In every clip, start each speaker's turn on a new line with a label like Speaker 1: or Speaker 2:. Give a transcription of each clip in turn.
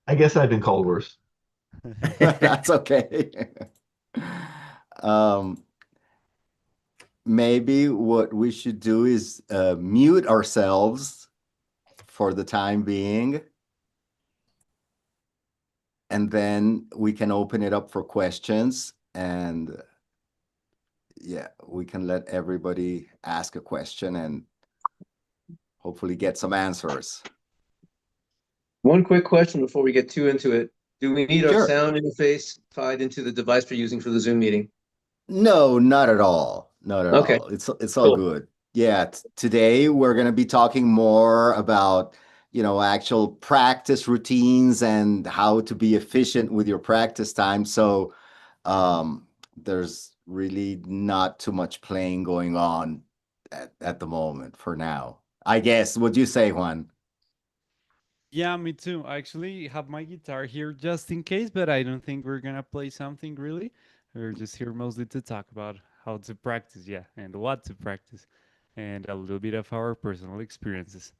Speaker 1: I guess I've been called worse.
Speaker 2: That's okay. Um, Maybe what we should do is mute ourselves for the time being, and then we can open it up for questions. And yeah, we can let everybody ask a question and hopefully get some answers.
Speaker 3: One quick question before we get too into it. Do we need our
Speaker 2: Sure.
Speaker 3: sound interface tied into the device we're using for the Zoom meeting?
Speaker 2: No, not at all. Not at
Speaker 3: Okay,
Speaker 2: all. It's all
Speaker 3: cool.
Speaker 2: good. Yeah, today we're going to be talking more about, actual practice routines and how to be efficient with your practice time. So, there's really not too much playing going on at the moment for now. I guess. What do you say, Juan?
Speaker 4: Yeah, me too. I actually have my guitar here just in case, but I don't think we're gonna play something really. We're just here mostly to talk about how to practice, yeah, and what to practice, and a little bit of our personal experiences.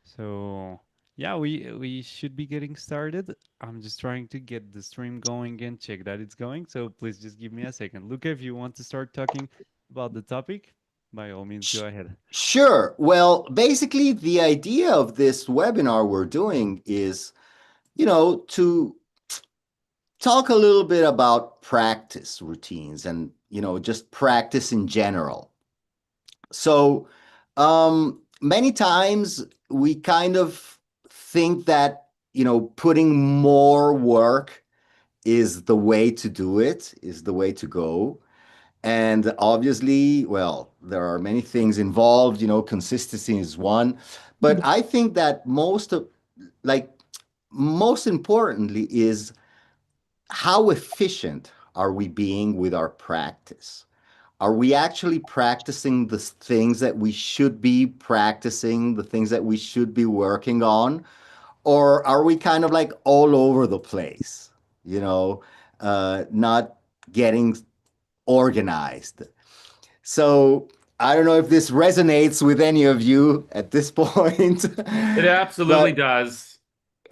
Speaker 4: So yeah, we should be getting started. I'm just trying to get the stream going and check that it's going. So please just give me a second. Luca, if you want to start talking about the topic, by all means,
Speaker 2: Sh-
Speaker 4: go ahead.
Speaker 2: Sure. Well, basically, the idea of this webinar we're doing is, to talk a little bit about practice routines and, just practice in general. So, many times we kind of think that, putting more work is the way to do it, is the way to go. And obviously, well, there are many things involved, consistency is one. But I think that like, most importantly is how efficient are we being with our practice? Are we actually practicing the things that we should be practicing, the things that we should be working on? Or are we kind of like all over the place, not getting organized? So I don't know if this resonates with any of you at this point,
Speaker 5: It absolutely
Speaker 2: but
Speaker 5: does.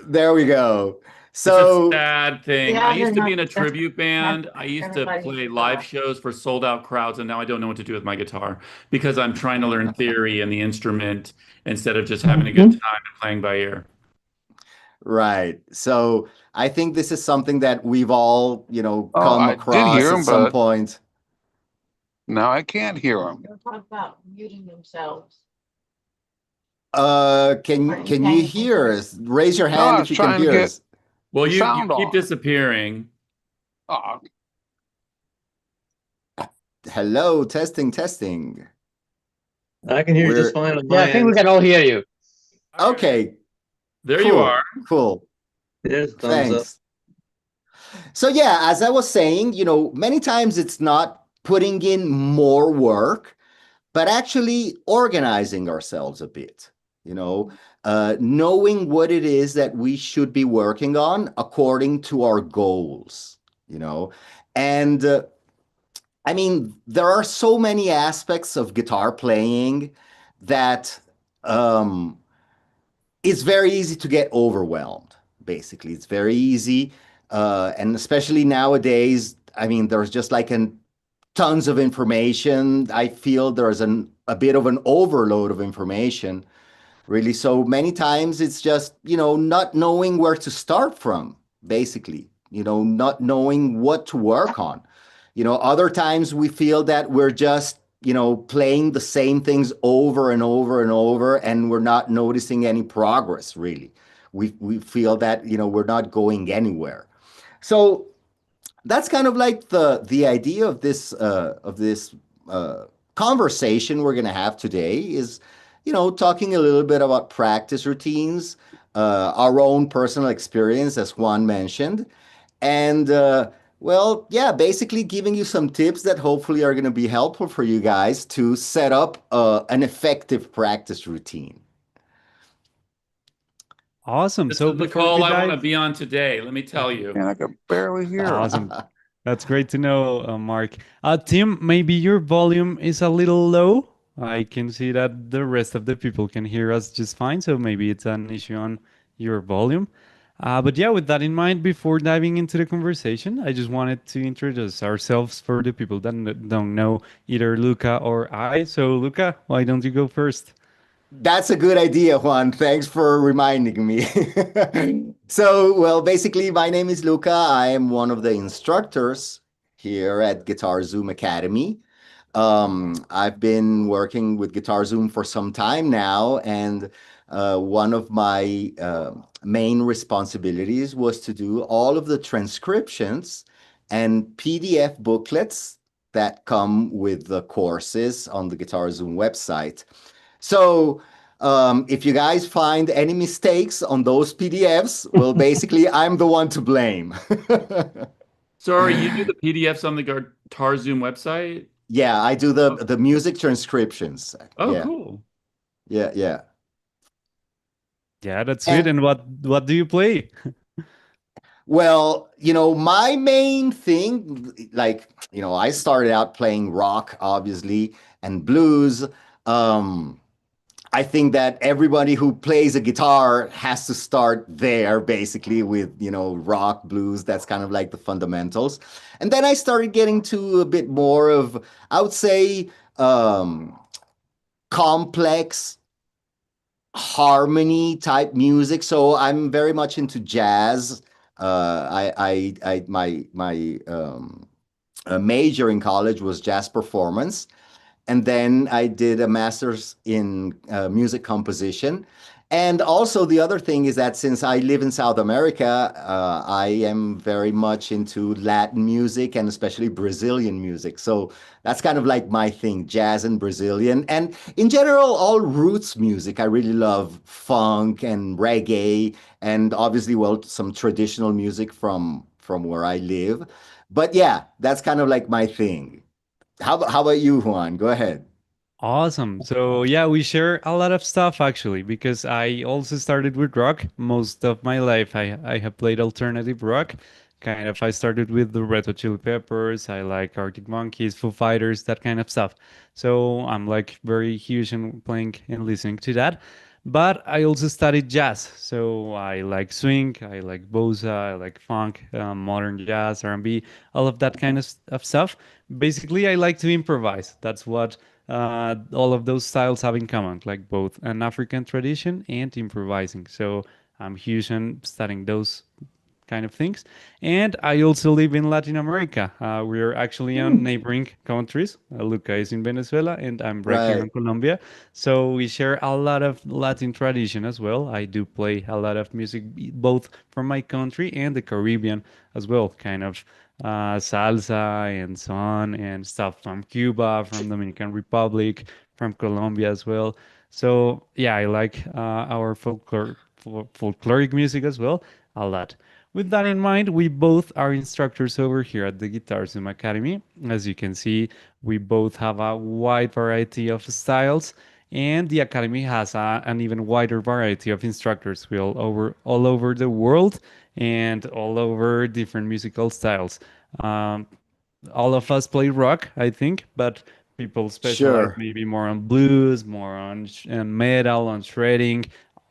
Speaker 2: there we go.
Speaker 5: It's a
Speaker 2: So,
Speaker 5: sad thing. I
Speaker 6: Yeah, they're
Speaker 5: used to be
Speaker 6: not
Speaker 5: in a
Speaker 6: that's
Speaker 5: tribute
Speaker 6: not
Speaker 5: band. I used to
Speaker 6: everybody
Speaker 5: play
Speaker 6: should go
Speaker 5: live
Speaker 6: up.
Speaker 5: shows for sold out crowds, and now I don't know what to do with my guitar because I'm trying to learn theory and the instrument instead of just having a good
Speaker 6: Mhm.
Speaker 5: time and playing by ear.
Speaker 2: right. So I think this is something that we've all,
Speaker 7: Oh,
Speaker 2: come
Speaker 7: I did
Speaker 2: across
Speaker 7: hear
Speaker 2: at
Speaker 7: him,
Speaker 2: some
Speaker 7: but
Speaker 2: point.
Speaker 7: now I can't hear him.
Speaker 6: They're talking about muting themselves.
Speaker 2: Can
Speaker 6: Aren't you
Speaker 2: can you
Speaker 6: paying
Speaker 2: hear
Speaker 6: attention?
Speaker 2: us? Raise your
Speaker 7: No,
Speaker 2: hand
Speaker 7: I
Speaker 2: if
Speaker 7: was
Speaker 2: you can
Speaker 7: trying to
Speaker 2: hear
Speaker 7: get
Speaker 2: us.
Speaker 5: Well,
Speaker 7: the
Speaker 5: you
Speaker 7: sound
Speaker 5: keep
Speaker 7: on.
Speaker 5: disappearing.
Speaker 7: Oh,
Speaker 2: Hello, testing, testing.
Speaker 3: I can hear you just
Speaker 2: We're
Speaker 3: fine on
Speaker 8: Yeah,
Speaker 3: my
Speaker 8: I think we
Speaker 3: end.
Speaker 8: can all hear you.
Speaker 5: Okay.
Speaker 2: okay.
Speaker 5: There you are.
Speaker 2: Cool, cool.
Speaker 3: There's a thumbs up.
Speaker 2: Thanks. So yeah, as I was saying, many times it's not putting in more work, but actually organizing ourselves a bit, knowing what it is that we should be working on according to our goals, you know. And I mean, there are so many aspects of guitar playing that um, it's very easy to get overwhelmed, basically. It's very easy. And especially nowadays, I mean, there's just like tons of information. I feel there's a bit of an overload of information, really. So many times it's just, not knowing where to start from, basically, not knowing what to work on. Other times we feel that we're just, playing the same things over and over and over, and we're not noticing any progress, really. We feel that, we're not going anywhere. So that's kind of like the idea of this conversation we're going to have today is, talking a little bit about practice routines, our own personal experience, as Juan mentioned, and well, yeah, basically giving you some tips that hopefully are going to be helpful for you guys to set up an effective practice routine.
Speaker 4: Awesome.
Speaker 5: This
Speaker 4: So
Speaker 5: is the
Speaker 4: before we
Speaker 5: call I want to
Speaker 4: dive,
Speaker 5: be on today, let me tell you.
Speaker 7: and I could barely hear him.
Speaker 4: awesome. That's great to know, Mark. Tim, maybe your volume is a little low. I can see that the rest of the people can hear us just fine. So maybe it's an issue on your volume. But yeah, with that in mind, before diving into the conversation, I just wanted to introduce ourselves for the people that don't know either Luca or I. So, Luca, why don't you go first?
Speaker 2: That's a good idea, Juan. Thanks for reminding me. So, well, basically, my name is Luca. I am one of the instructors here at Guitar Zoom Academy. I've been working with Guitar Zoom for some time now, and one of my main responsibilities was to do all of the transcriptions and PDF booklets that come with the courses on the Guitar Zoom website. So, if you guys find any mistakes on those PDFs, well, basically, I'm the one to blame.
Speaker 5: Sorry, you do the PDFs on the GuitarZoom website?
Speaker 2: Yeah, I do the music transcriptions.
Speaker 5: Oh,
Speaker 2: Yeah,
Speaker 5: cool.
Speaker 2: yeah.
Speaker 4: Yeah, that's sweet. And what do you play?
Speaker 2: Well, my main thing, like, I started out playing rock, obviously, and blues. I think that everybody who plays a guitar has to start there, basically, with, rock, blues. That's kind of like the fundamentals. And then I started getting to a bit more of, I would say, complex harmony type music. So I'm very much into jazz. My major in college was jazz performance. And then I did a master's in music composition. And also the other thing is that since I live in South America, I am very much into Latin music and especially Brazilian music. So that's kind of like my thing, jazz and Brazilian. And in general, all roots music. I really love funk and reggae and obviously, well, some traditional music from where I live. But yeah, that's kind of like my thing. How about you, Juan? Go ahead.
Speaker 4: Awesome. So yeah, we share a lot of stuff actually because I also started with rock. Most of my life I have played alternative rock. Kind of I started with the Red Hot Chili Peppers, I like Arctic Monkeys, Foo Fighters, that kind of stuff. So I'm like very huge in playing and listening to that. But I also studied jazz. So I like swing, I like bossa, I like funk, modern jazz, R&B, all of that kind of stuff. Basically, I like to improvise. That's what all of those styles have in common, like both an African tradition and improvising. So I'm huge on studying those kind of things. And I also live in Latin America. We're actually on neighboring countries. Luca is in Venezuela, and I'm right here in
Speaker 2: Right.
Speaker 4: Colombia. So we share a lot of Latin tradition as well. I do play a lot of music, both from my country and the Caribbean as well, kind of salsa and so on, and stuff from Cuba, from Dominican Republic, from Colombia as well. So yeah, I like our folkloric music as well a lot. With that in mind, we both are instructors over here at the GuitarZoom Academy. As you can see, we both have a wide variety of styles, and the Academy has an even wider variety of instructors all over the world and all over different musical styles. Um, all of us play rock, I think, but people specialize
Speaker 2: Sure.
Speaker 4: maybe more on blues, more on metal, on shredding,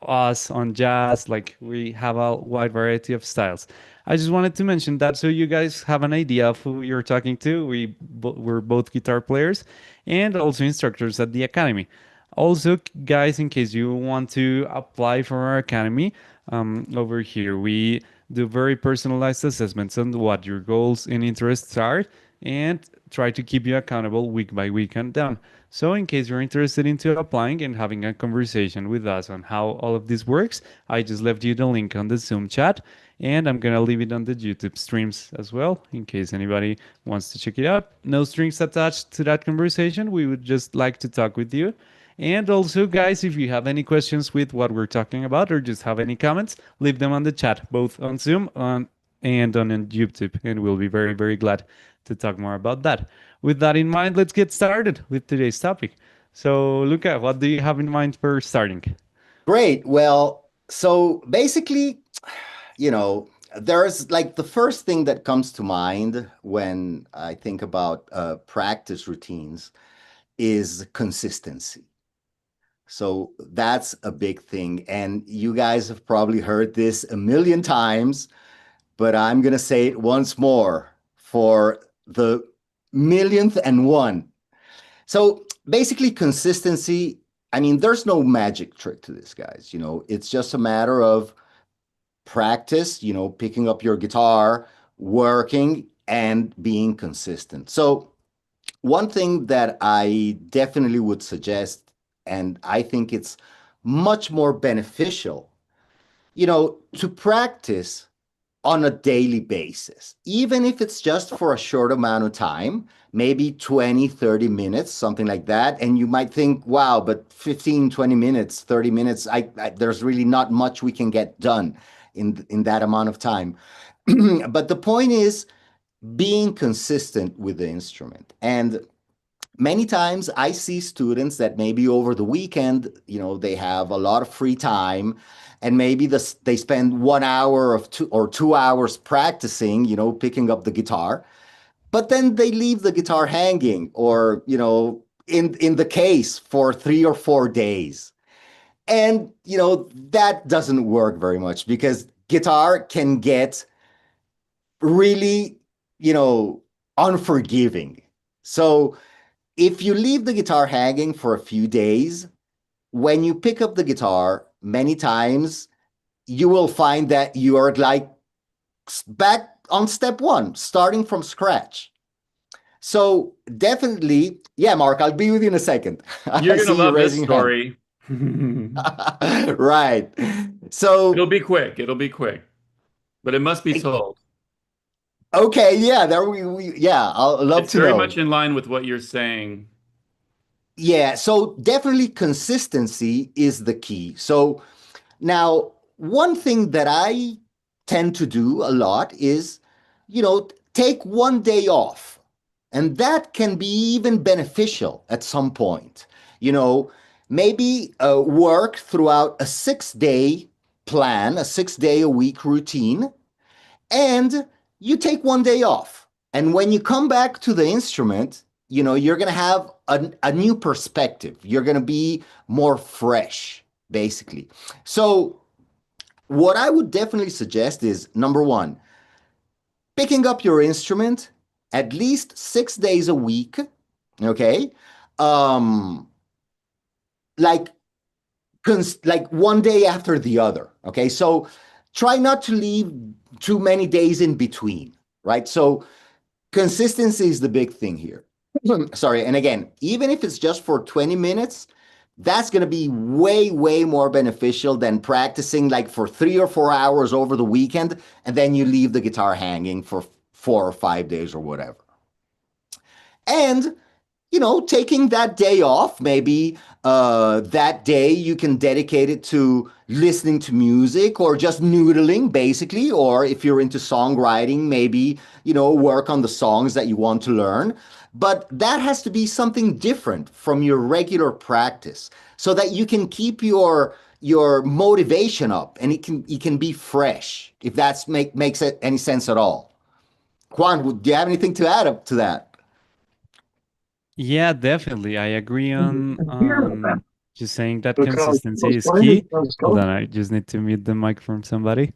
Speaker 4: us on jazz. Like we have a wide variety of styles. I just wanted to mention that so you guys have an idea of who you're talking to. We're both guitar players and also instructors at the academy. Also, guys, in case you want to apply for our academy, over here we do very personalized assessments on what your goals and interests are and try to keep you accountable week by week and down. So in case you're interested into applying and having a conversation with us on how all of this works, I just left you the link on the Zoom chat and I'm gonna leave it on the YouTube streams as well in case anybody wants to check it out. No strings attached to that conversation. We would just like to talk with you. And also, guys, if you have any questions with what we're talking about or just have any comments, leave them on the chat, both on Zoom and on YouTube. And we'll be very, very glad to talk more about that. With that in mind, let's get started with today's topic. So, Luca, what do you have in mind for starting?
Speaker 2: Great. Well, so basically, there's like the first thing that comes to mind when I think about practice routines is consistency. So that's a big thing. And you guys have probably heard this a million times, but I'm going to say it once more for the millionth and one. So basically, consistency. I mean, there's no magic trick to this, guys. It's just a matter of practice, picking up your guitar, working, and being consistent. So one thing that I definitely would suggest, and I think it's much more beneficial, to practice on a daily basis, even if it's just for a short amount of time, maybe 20, 30 minutes, something like that. And you might think, wow, but 15, 20 minutes, 30 minutes, there's really not much we can get done in that amount of time. But the point is being consistent with the instrument. And many times I see students that maybe over the weekend, they have a lot of free time, and maybe they spend 1 hour or 2 hours practicing, picking up the guitar, but then they leave the guitar hanging or, in the case for 3 or 4 days. And, that doesn't work very much because guitar can get really, unforgiving. So if you leave the guitar hanging for a few days, when you pick up the guitar, many times you will find that you are like back on step one, starting from scratch. So definitely, yeah, Mark, I'll be with you in a second.
Speaker 5: You're going to love this story.
Speaker 2: Right. So
Speaker 5: It'll be quick. It'll be quick, but it must be told.
Speaker 2: Okay, yeah, I'll love
Speaker 5: It's
Speaker 2: to know.
Speaker 5: very much in line with what you're saying.
Speaker 2: Yeah, so definitely consistency is the key. So now, one thing that I tend to do a lot is, take one day off. And that can be even beneficial at some point. Maybe work throughout a 6-day plan, a 6-day-a-week routine, and you take one day off. And when you come back to the instrument, you're going to have a new perspective. You're going to be more fresh, basically. So what I would definitely suggest is, number one, picking up your instrument at least 6 days a week, okay? Like one day after the other, okay? So try not to leave too many days in between, right? So consistency is the big thing here. Sorry, and again, even if it's just for 20 minutes, that's going to be way, way more beneficial than practicing like for 3 or 4 hours over the weekend, and then you leave the guitar hanging for 4 or 5 days or whatever. And, taking that day off, maybe that day you can dedicate it to listening to music or just noodling, basically. Or if you're into songwriting, maybe, work on the songs that you want to learn. But that has to be something different from your regular practice so that you can keep your motivation up and it can be fresh, if that makes any sense at all. Juan, do you have anything to add up to that?
Speaker 4: Yeah, definitely. I agree on just saying that consistency is key. Hold on, I just need to mute the mic from somebody.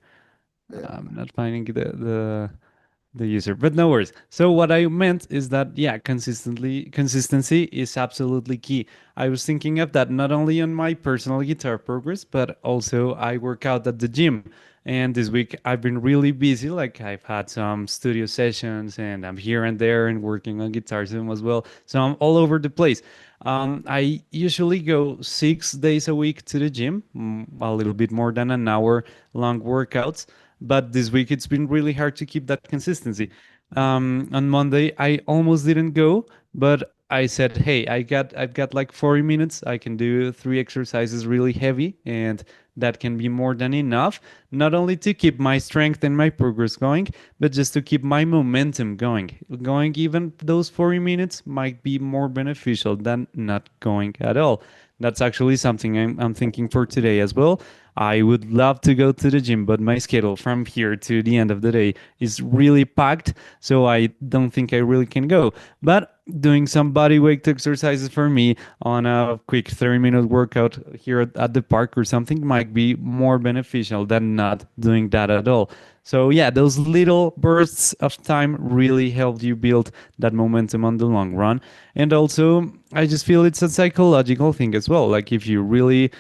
Speaker 4: I'm not finding the user, but no worries. So what I meant is that, yeah, consistency is absolutely key. I was thinking of that not only on my personal guitar progress, but also I work out at the gym. And this week I've been really busy. Like I've had some studio sessions and I'm here and there and working on GuitarZoom as well. So I'm all over the place. I usually go 6 days a week to the gym, a little bit more than an hour long workouts. But this week it's been really hard to keep that consistency. On Monday I almost didn't go, but I said, hey, I've got like 40 minutes. I can do 3 exercises really heavy, and that can be more than enough, not only to keep my strength and my progress going, but just to keep my momentum going. Going even those 40 minutes might be more beneficial than not going at all. That's actually something I'm thinking for today as well. I would love to go to the gym, but my schedule from here to the end of the day is really packed, so I don't think I really can go. But doing some body weight exercises for me on a quick 30-minute workout here at the park or something might be more beneficial than not doing that at all. So yeah, those little bursts of time really help you build that momentum on the long run. And also, I just feel it's a psychological thing as well. Like if you really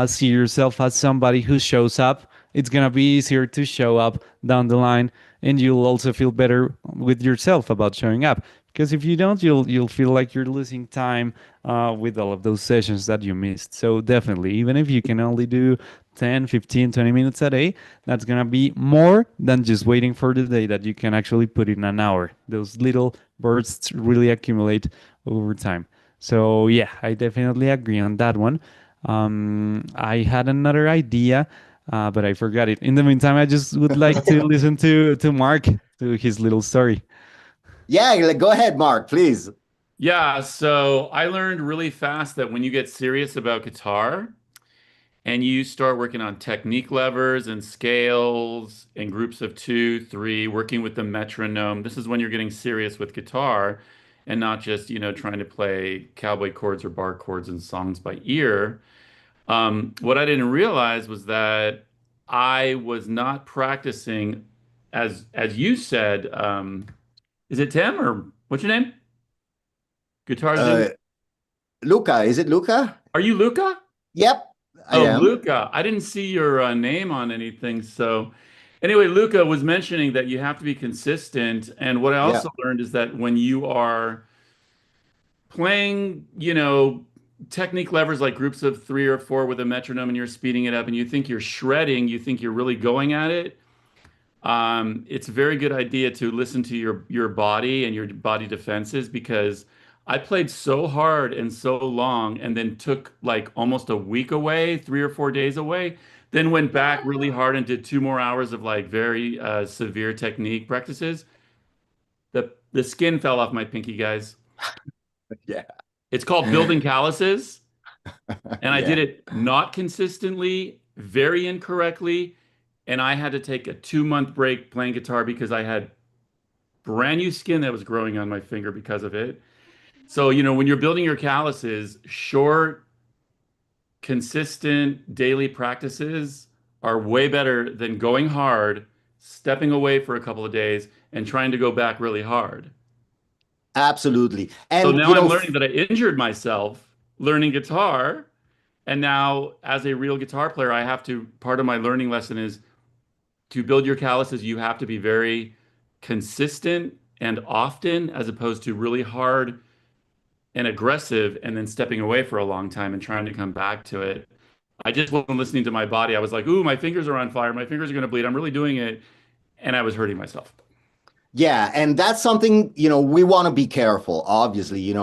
Speaker 4: see yourself as somebody who shows up, it's gonna be easier to show up down the line, and you'll also feel better with yourself about showing up. Because if you don't, you'll feel like you're losing time with all of those sessions that you missed. So definitely, even if you can only do 10, 15, 20 minutes a day, that's gonna be more than just waiting for the day that you can actually put in an hour. Those little bursts really accumulate over time. So yeah, I definitely agree on that one. I had another idea, but I forgot it. In the meantime, I just would like to listen to Mark, to his little story.
Speaker 2: Yeah, go ahead, Mark, please.
Speaker 5: Yeah, so I learned really fast that when you get serious about guitar and you start working on technique levers and scales in groups of two, three, working with the metronome, this is when you're getting serious with guitar and not just, trying to play cowboy chords or bar chords and songs by ear. What I didn't realize was that I was not practicing as you said, is it Tim or what's your name? Guitar Zoom.
Speaker 2: Luca, is it Luca?
Speaker 5: Are you Luca?
Speaker 2: Yep, I
Speaker 5: Oh,
Speaker 2: am.
Speaker 5: Luca. I didn't see your name on anything. So, anyway, Luca was mentioning that you have to be consistent. And what I
Speaker 2: Yeah,
Speaker 5: also learned is that when you are playing, technique levers like groups of three or four with a metronome and you're speeding it up and you think you're shredding, you think you're really going at it. It's a very good idea to listen to your body and your body defenses because I played so hard and so long and then took like almost a week away, 3 or 4 days away, then went back really hard and did 2 more hours of like very severe technique practices. The skin fell off my pinky, guys.
Speaker 2: yeah,
Speaker 5: It's called building calluses, and I did
Speaker 2: yeah.
Speaker 5: it not consistently, very incorrectly, and I had to take a 2 month break playing guitar because I had brand new skin that was growing on my finger because of it. So, when you're building your calluses, short, consistent daily practices are way better than going hard, stepping away for a couple of days, and trying to go back really hard.
Speaker 2: Absolutely.
Speaker 5: So
Speaker 2: And
Speaker 5: now I'm learning that I injured myself learning guitar. And now, as a real guitar player, part of my learning lesson is to build your calluses, you have to be very consistent and often, as opposed to really hard and aggressive and then stepping away for a long time and trying to come back to it. I just wasn't listening to my body. I was like, ooh, my fingers are on fire. My fingers are going to bleed. I'm really doing it. And I was hurting myself.
Speaker 2: yeah, and that's something, we want to be careful, obviously.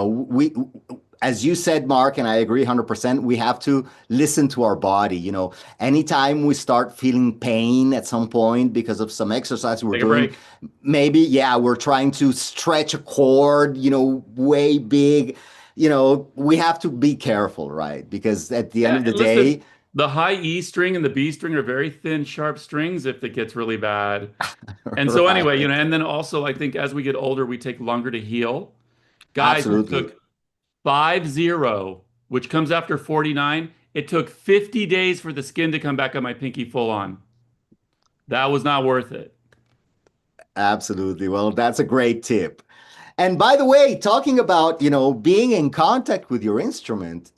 Speaker 2: As you said, Mark, and I agree 100%, we have to listen to our body. Anytime we start feeling pain at some point because of some exercise we're
Speaker 5: Take a
Speaker 2: doing,
Speaker 5: break.
Speaker 2: maybe, yeah, we're trying to stretch a chord, way big. We have to be careful, right? Because at the end
Speaker 5: Yeah,
Speaker 2: of the
Speaker 5: and listen,
Speaker 2: day,
Speaker 5: the high E string and the B string are very thin, sharp strings if it gets really bad. And so anyway,
Speaker 2: right,
Speaker 5: and then also I think as we get older, we take longer to heal. Guys, it
Speaker 2: absolutely.
Speaker 5: took 50, which comes after 49. It took 50 days for the skin to come back on my pinky full on. That was not worth it.
Speaker 2: Absolutely. Well, that's a great tip. And by the way, talking about, being in contact with your instrument,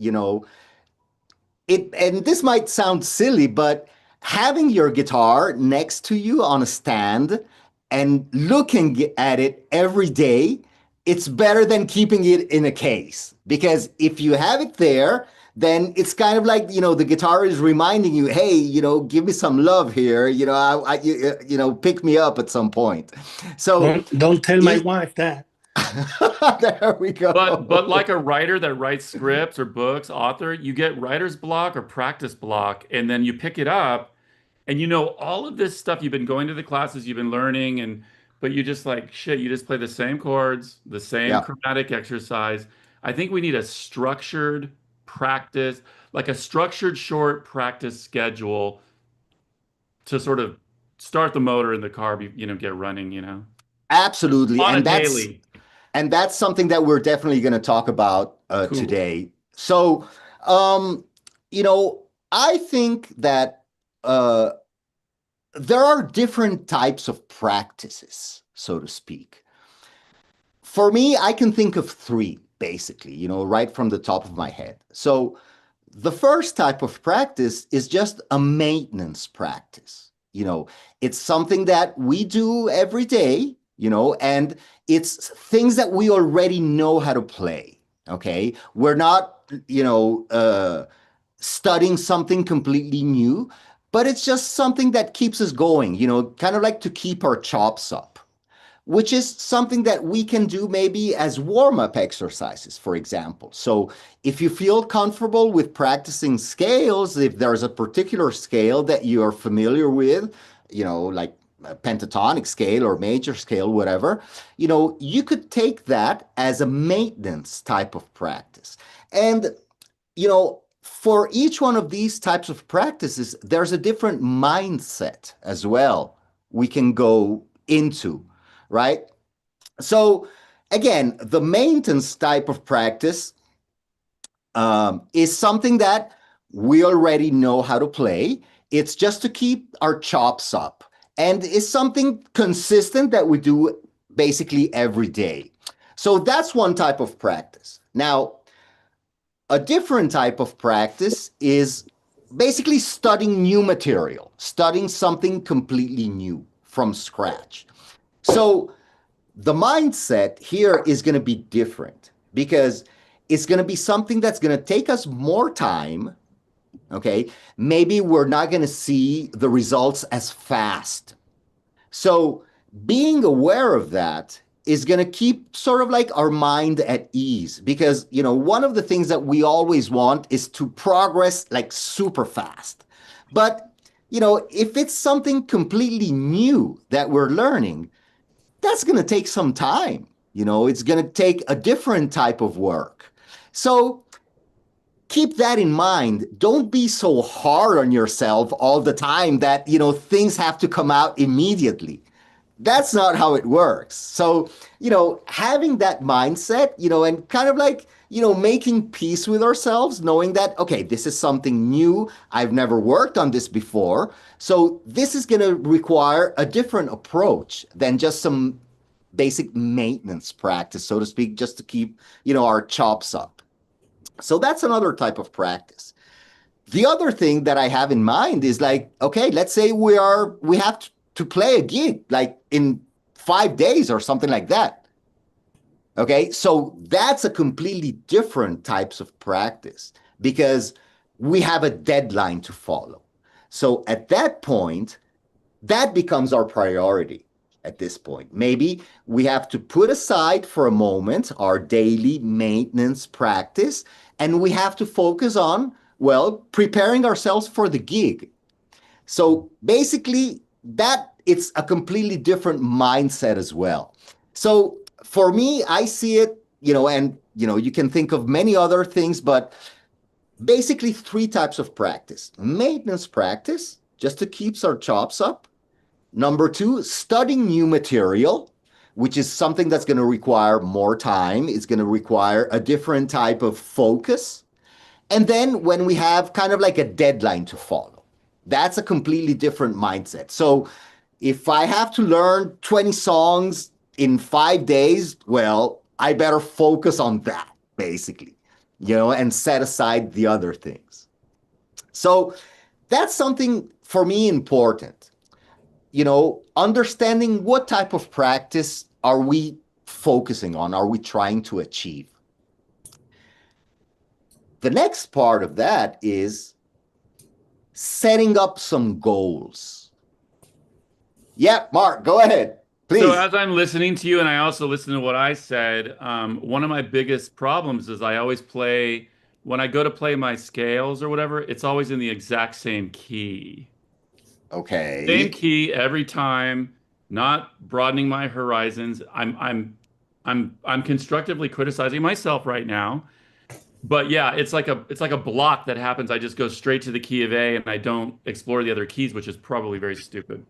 Speaker 2: and this might sound silly, but having your guitar next to you on a stand and looking at it every day, it's better than keeping it in a case. Because if you have it there, then it's kind of like, the guitar is reminding you, hey, give me some love here, pick me up at some point. So
Speaker 8: Don't tell my
Speaker 2: it,
Speaker 8: wife that.
Speaker 2: there we
Speaker 5: But
Speaker 2: go.
Speaker 5: like a writer that writes scripts or books, author, you get writer's block or practice block, and then you pick it up, and all of this stuff you've been going to the classes, you've been learning, but you just like shit, you just play the same chords, the same
Speaker 2: Yeah,
Speaker 5: chromatic exercise. I think we need a structured practice, like a structured short practice schedule to sort of start the motor in the car, get running,
Speaker 2: absolutely.
Speaker 5: on a
Speaker 2: And that's
Speaker 5: daily.
Speaker 2: And that's something that we're definitely going to talk about
Speaker 5: Cool.
Speaker 2: today. So, you know, I think that there are different types of practices, so to speak. For me, I can think of three, basically, you know, right from the top of my head. So the first type of practice is just a maintenance practice. You know, it's something that we do every day, you know, and it's things that we already know how to play. Okay. We're not, you know, studying something completely new, but it's just something that keeps us going, you know, kind of like to keep our chops up, which is something that we can do maybe as warm-up exercises, for example. So if you feel comfortable with practicing scales, if there's a particular scale that you are familiar with, you know, like a pentatonic scale or major scale, whatever, you know, you could take that as a maintenance type of practice. And, you know, for each one of these types of practices, there's a different mindset as well we can go into, right? So again, the maintenance type of practice is something that we already know how to play. It's just to keep our chops up, and it's something consistent that we do basically every day. So that's one type of practice. Now, a different type of practice is basically studying new material, studying something completely new from scratch. So the mindset here is going to be different because it's going to be something that's going to take us more time. Okay. Maybe we're not going to see the results as fast. So being aware of that is going to keep sort of like our mind at ease because, you know, one of the things that we always want is to progress like super fast. But, you know, if it's something completely new that we're learning, that's going to take some time. You know, it's going to take a different type of work. So keep that in mind. Don't be so hard on yourself all the time that, you know, things have to come out immediately. That's not how it works. So, you know, having that mindset, you know, and kind of like, you know, making peace with ourselves, knowing that, okay, this is something new. I've never worked on this before. So this is going to require a different approach than just some basic maintenance practice, so to speak, just to keep, you know, our chops up. So that's another type of practice. The other thing that I have in mind is like, okay, let's say we have to play a gig like in 5 days or something like that. Okay, so that's a completely different types of practice because we have a deadline to follow. So at that point, that becomes our priority at this point. Maybe we have to put aside for a moment our daily maintenance practice and we have to focus on, well, preparing ourselves for the gig. So basically, that it's a completely different mindset as well. So for me, I see it, you know, and, you know, you can think of many other things, but basically three types of practice. Maintenance practice, just to keep our chops up. Number two, studying new material, which is something that's going to require more time. It's going to require a different type of focus. And then when we have kind of like a deadline to follow, that's a completely different mindset. So if I have to learn 20 songs in 5 days, well, I better focus on that, basically, you know, and set aside the other things. So that's something for me important. You know, understanding what type of practice are we focusing on, are we trying to achieve? The next part of that is setting up some goals. Yeah, Mark, go ahead, please.
Speaker 5: So as I'm listening to you, and I also listen to what I said, one of my biggest problems is I always play, when I go to play my scales or whatever, it's always in the exact same key.
Speaker 2: Okay.
Speaker 5: Same key every time, not broadening my horizons. I'm constructively criticizing myself right now. But yeah, it's like a block that happens. I just go straight to the key of A and I don't explore the other keys, which is probably very stupid.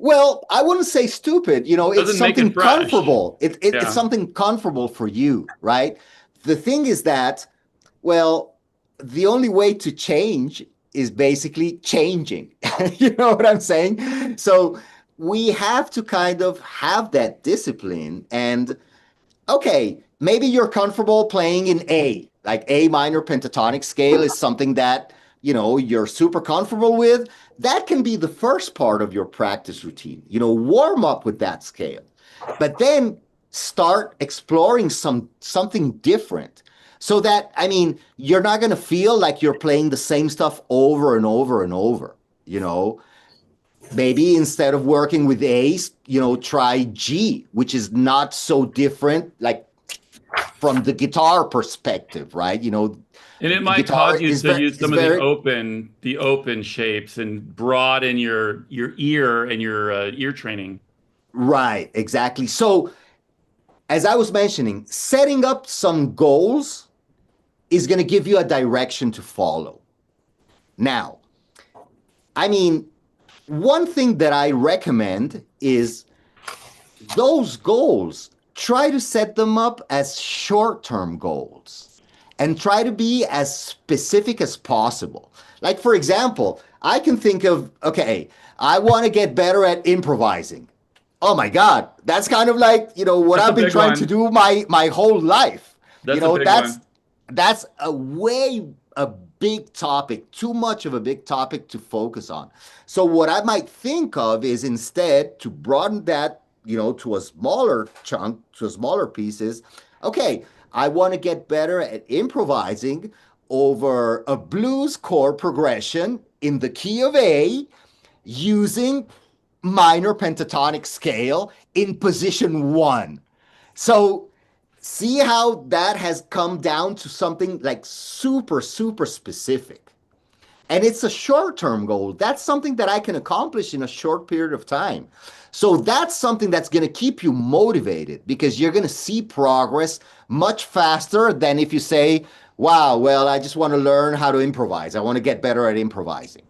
Speaker 2: Well, I wouldn't say stupid. You know, it's
Speaker 5: Doesn't make it
Speaker 2: something
Speaker 5: fresh.
Speaker 2: comfortable.
Speaker 5: Yeah.
Speaker 2: It's something comfortable for you, right? The thing is that, well, the only way to change is basically changing. You know what I'm saying? So we have to kind of have that discipline. And okay, maybe you're comfortable playing in A, like A minor pentatonic scale is something that, you know, you're super comfortable with. That can be the first part of your practice routine. You know, warm up with that scale, but then start exploring something different. So that, I mean, you're not going to feel like you're playing the same stuff over and over and over, you know. Maybe instead of working with A's, you know, try G, which is not so different, like from the guitar perspective, right? You know,
Speaker 5: And it might
Speaker 2: guitar
Speaker 5: cause you
Speaker 2: is
Speaker 5: to
Speaker 2: very-
Speaker 5: use
Speaker 2: is
Speaker 5: some of
Speaker 2: very-
Speaker 5: the open shapes and broaden your ear and your ear training.
Speaker 2: Right, exactly. So, as I was mentioning, setting up some goals is going to give you a direction to follow. Now, I mean, one thing that I recommend is those goals, try to set them up as short-term goals and try to be as specific as possible. Like, for example, I can think of, okay, I want to get better at improvising. Oh my God, that's kind of like, you know, what
Speaker 5: That's a
Speaker 2: I've been
Speaker 5: big
Speaker 2: trying
Speaker 5: one.
Speaker 2: to do my whole life.
Speaker 5: That's
Speaker 2: You know,
Speaker 5: a big
Speaker 2: that's
Speaker 5: one.
Speaker 2: that's a big topic, too much of a big topic to focus on. So what I might think of is instead to broaden that, you know, to a smaller chunk, to smaller pieces. Okay, I want to get better at improvising over a blues chord progression in the key of A using minor pentatonic scale in position 1. So see how that has come down to something like super, super specific. And it's a short-term goal. That's something that I can accomplish in a short period of time. So that's something that's going to keep you motivated because you're going to see progress much faster than if you say, wow, well, I just want to learn how to improvise. I want to get better at improvising.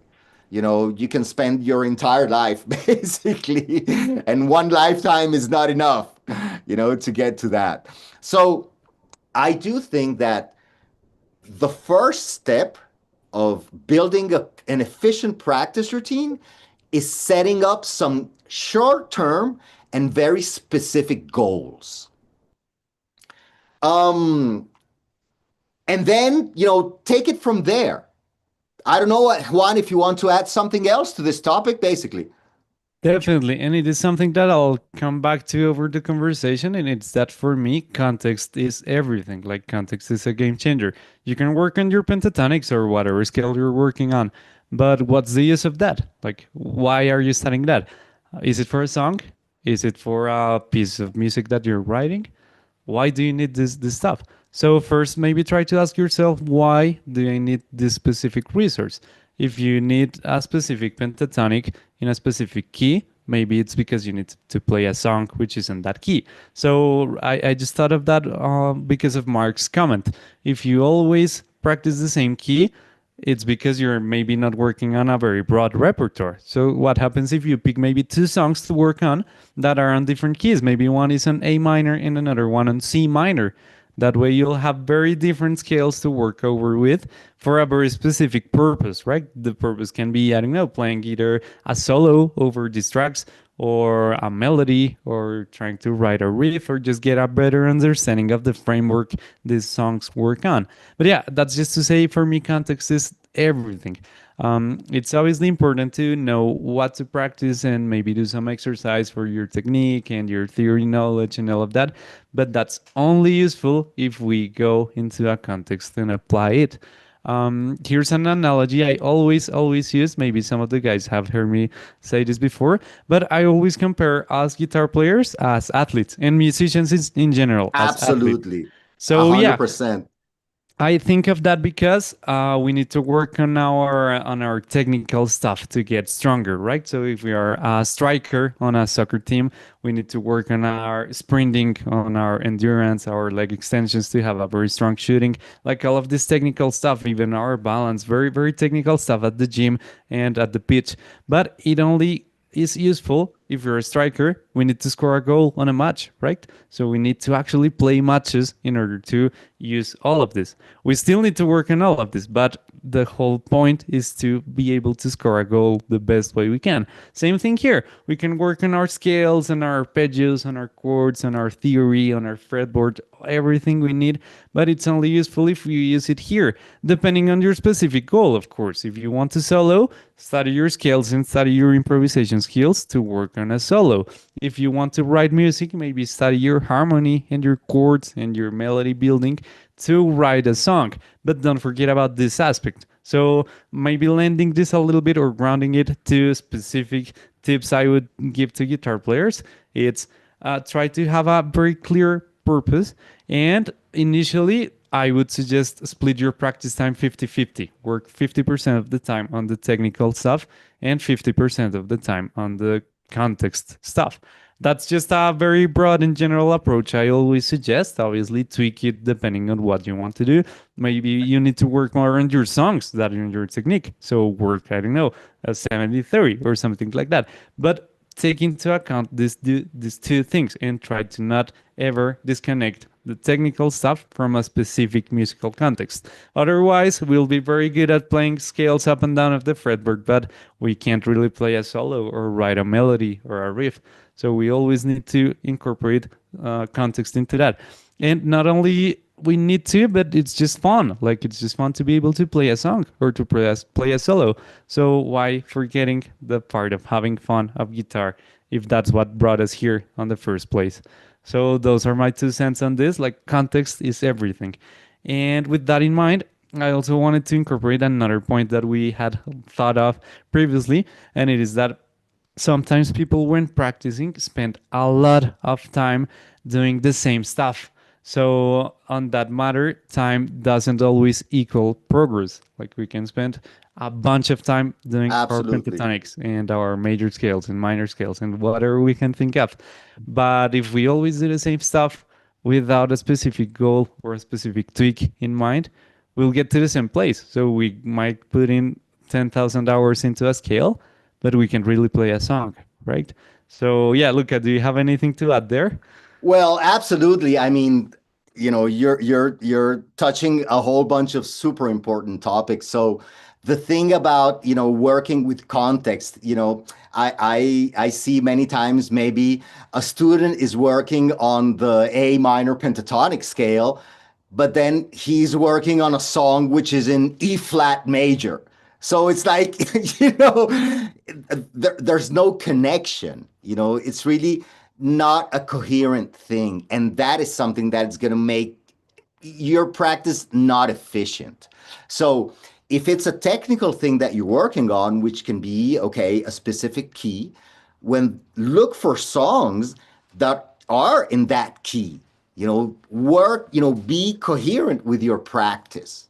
Speaker 2: You know, you can spend your entire life basically, and one lifetime is not enough, you know, to get to that. So I do think that the first step of building an efficient practice routine is setting up some short-term and very specific goals. And then, you know, take it from there. I don't know, Juan, if you want to add something else to this topic, basically.
Speaker 4: Definitely. And it is something that I'll come back to over the conversation. And it's that for me, context is everything. Like, context is a game changer. You can work on your pentatonics or whatever scale you're working on. But what's the use of that? Like, why are you studying that? Is it for a song? Is it for a piece of music that you're writing? Why do you need this stuff? So first, maybe try to ask yourself, why do I need this specific resource? If you need a specific pentatonic in a specific key, maybe it's because you need to play a song which is in that key. So I just thought of that because of Mark's comment. If you always practice the same key, it's because you're maybe not working on a very broad repertoire. So what happens if you pick maybe 2 songs to work on that are on different keys? Maybe one is on A minor and another one on C minor. That way you'll have very different scales to work over with for a very specific purpose, right? The purpose can be, I don't know, playing either a solo over these tracks or a melody or trying to write a riff or just get a better understanding of the framework these songs work on. But yeah, that's just to say for me, context is everything. It's obviously important to know what to practice and maybe do some exercise for your technique and your theory knowledge and all of that. But that's only useful if we go into a context and apply it. Here's an analogy I always use. Maybe some of the guys have heard me say this before, but I always compare us guitar players as athletes and musicians in general. As athletes.
Speaker 2: Absolutely.
Speaker 4: So
Speaker 2: 100%.
Speaker 4: I think of that because we need to work on our technical stuff to get stronger, right? So if we are a striker on a soccer team, we need to work on our sprinting, on our endurance, our leg extensions to have a very strong shooting, like all of this technical stuff, even our balance, very, very technical stuff at the gym and at the pitch. But it only is useful if you're a striker, we need to score a goal on a match, right? So we need to actually play matches in order to use all of this. We still need to work on all of this, but the whole point is to be able to score a goal the best way we can. Same thing here. We can work on our scales, on our arpeggios, on our chords, on our theory, on our fretboard, everything we need, but it's only useful if you use it here, depending on your specific goal, of course. If you want to solo, study your scales and study your improvisation skills to work on a solo. If you want to write music, maybe study your harmony and your chords and your melody building to write a song. But don't forget about this aspect. So maybe lending this a little bit or grounding it to specific tips I would give to guitar players. It's try to have a very clear purpose. And initially, I would suggest split your practice time 50-50. Work 50% of the time on the technical stuff and 50% of the time on the context stuff. That's just a very broad and general approach I always suggest. Obviously, tweak it depending on what you want to do. Maybe you need to work more on your songs than on your technique. So work, I don't know, a 70-30 or something like that. But take into account these two things and try to not ever disconnect the technical stuff from a specific musical context. Otherwise, we'll be very good at playing scales up and down of the fretboard, but we can't really play a solo or write a melody or a riff. So we always need to incorporate context into that. And not only we need to, but it's just fun. Like, it's just fun to be able to play a song or to play a solo. So why forgetting the part of having fun of guitar if that's what brought us here on the first place? So those are my 2 cents on this. Like, context is everything. And with that in mind, I also wanted to incorporate another point that we had thought of previously, and it is that sometimes people, when practicing, spend a lot of time doing the same stuff. So on that matter, time doesn't always equal progress. Like, we can spend a bunch of time doing our pentatonics and our major scales and minor scales and whatever we can think of. But if we always do the same stuff without a specific goal or a specific tweak in mind, we'll get to the same place. So we might put in 10,000 hours into a scale, but we can really play a song, right? So yeah, Luca, do you have anything to add there?
Speaker 2: Well, absolutely. I mean, you're touching a whole bunch of super important topics. So the thing about, working with context, I see many times maybe a student is working on the A minor pentatonic scale, but then he's working on a song which is in E flat major. So it's like, there's no connection, it's really not a coherent thing. And that is something that's going to make your practice not efficient. So if it's a technical thing that you're working on, which can be, a specific key, look for songs that are in that key, be coherent with your practice,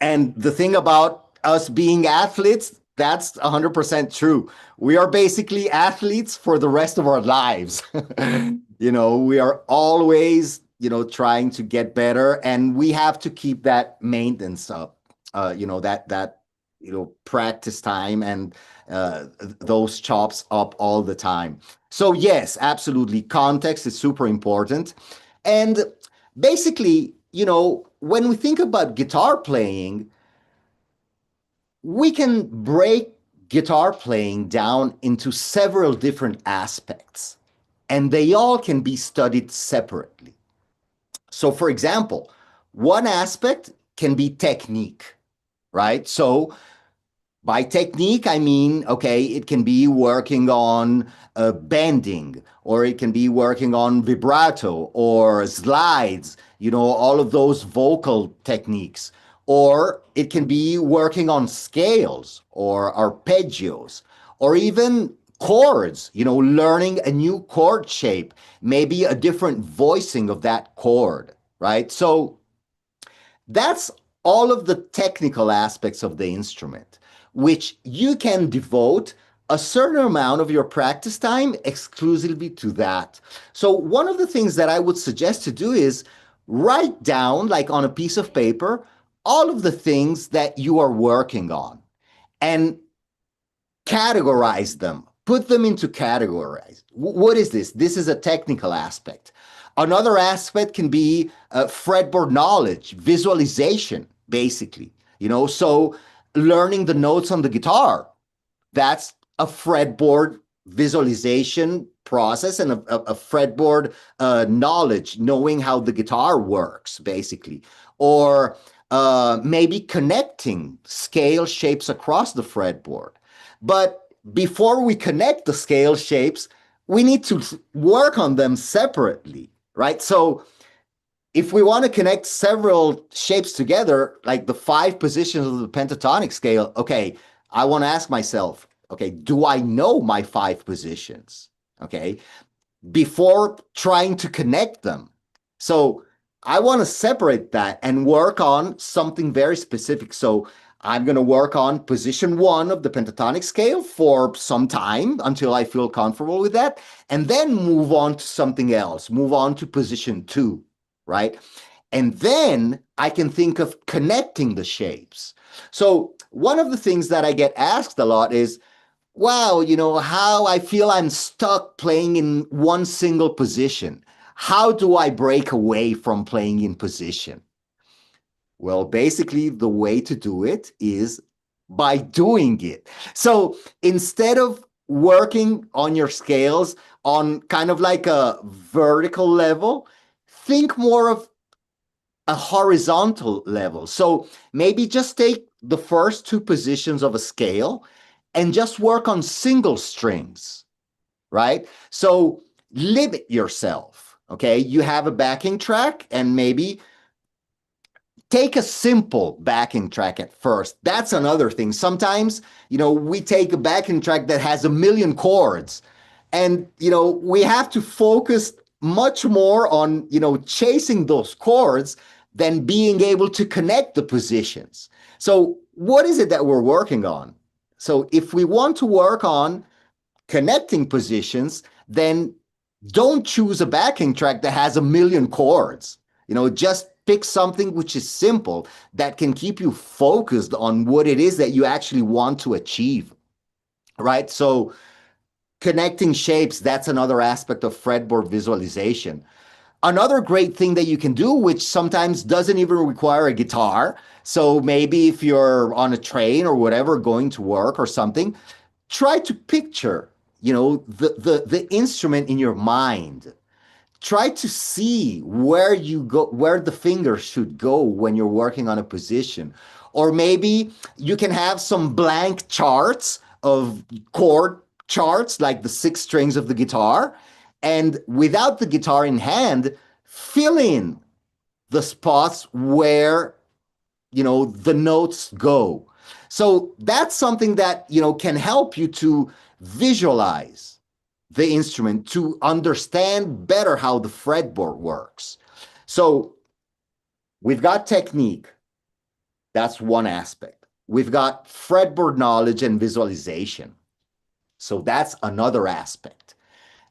Speaker 2: and the thing about us being athletes, that's 100% true. We are basically athletes for the rest of our lives. We are always, trying to get better, and we have to keep that maintenance up, practice time and those chops up all the time. So yes, absolutely. Context is super important. And basically, when we think about guitar playing, we can break guitar playing down into several different aspects, and they all can be studied separately. So, for example, one aspect can be technique, right? So by technique, I mean, it can be working on bending, or it can be working on vibrato or slides, all of those vocal techniques. Or it can be working on scales or arpeggios, or even chords, learning a new chord shape, maybe a different voicing of that chord, right? So that's all of the technical aspects of the instrument, which you can devote a certain amount of your practice time exclusively to that. So one of the things that I would suggest to do is write down, like on a piece of paper, all of the things that you are working on and categorize them put them into categories. What is this? This is a technical aspect. Another aspect can be fretboard knowledge, visualization, basically. So learning the notes on the guitar, that's a fretboard visualization process and a fretboard knowledge, knowing how the guitar works, basically. Or maybe connecting scale shapes across the fretboard. But before we connect the scale shapes, we need to work on them separately, right? So if we want to connect several shapes together, like the 5 positions of the pentatonic scale, okay, I want to ask myself, okay, do I know my 5 positions? Okay, before trying to connect them. So I want to separate that and work on something very specific. So I'm going to work on position 1 of the pentatonic scale for some time until I feel comfortable with that, and then move on to something else, move on to position 2, right? And then I can think of connecting the shapes. So one of the things that I get asked a lot is, wow, how I feel I'm stuck playing in one single position. How do I break away from playing in position? Well, basically, the way to do it is by doing it. So instead of working on your scales on kind of like a vertical level, think more of a horizontal level. So maybe just take the first 2 positions of a scale and just work on single strings, right? So limit yourself, okay? You have a backing track and maybe take a simple backing track at first. That's another thing. Sometimes, we take a backing track that has 1,000,000 chords and, we have to focus much more on, chasing those chords than being able to connect the positions. So what is it that we're working on? So if we want to work on connecting positions, then don't choose a backing track that has 1,000,000 chords. Just pick something which is simple that can keep you focused on what it is that you actually want to achieve, right? So connecting shapes, that's another aspect of fretboard visualization. Another great thing that you can do, which sometimes doesn't even require a guitar. So maybe if you're on a train or whatever, going to work or something, try to picture, the instrument in your mind. Try to see where the fingers should go when you're working on a position. Or maybe you can have some blank charts of chord charts, like the 6 strings of the guitar. And without the guitar in hand, fill in the spots where, the notes go. So that's something that, can help you to visualize the instrument, to understand better how the fretboard works. So we've got technique. That's one aspect. We've got fretboard knowledge and visualization. So that's another aspect.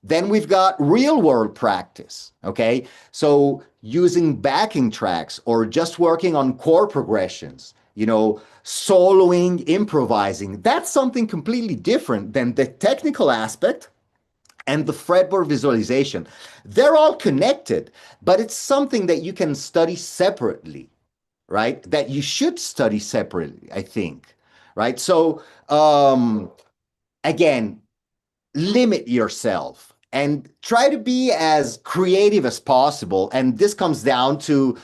Speaker 2: Then we've got real world practice, okay? So using backing tracks or just working on chord progressions, soloing, improvising, that's something completely different than the technical aspect and the fretboard visualization. They're all connected, but it's something that you can study separately, right? That you should study separately, I think, right? So again, limit yourself and try to be as creative as possible. And this comes down to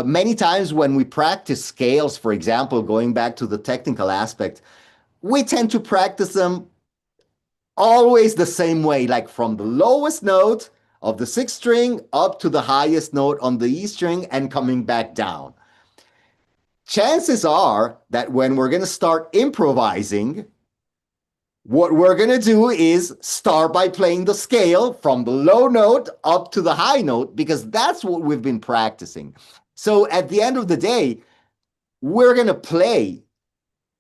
Speaker 2: many times when we practice scales, for example, going back to the technical aspect, we tend to practice them always the same way, like from the lowest note of the 6th string up to the highest note on the E string and coming back down. Chances are that when we're going to start improvising, what we're going to do is start by playing the scale from the low note up to the high note, because that's what we've been practicing. So at the end of the day, we're going to play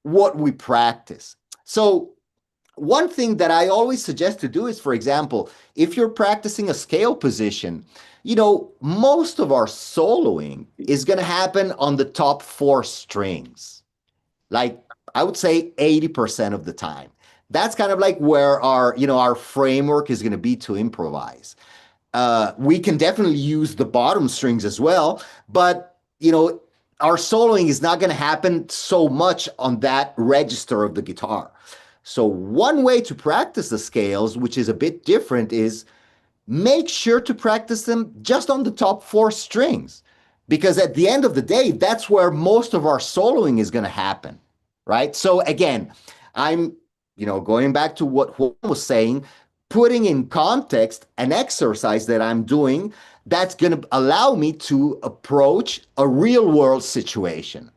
Speaker 2: what we practice. So one thing that I always suggest to do is, for example, if you're practicing a scale position, most of our soloing is going to happen on the top 4 strings. Like I would say 80% of the time. that's kind of like where our framework is going to be to improvise. We can definitely use the bottom strings as well, but our soloing is not going to happen so much on that register of the guitar. So one way to practice the scales, which is a bit different, is make sure to practice them just on the top 4 strings, because at the end of the day, that's where most of our soloing is going to happen, right? So again, I'm going back to what Juan was saying, putting in context an exercise that I'm doing that's going to allow me to approach a real world situation.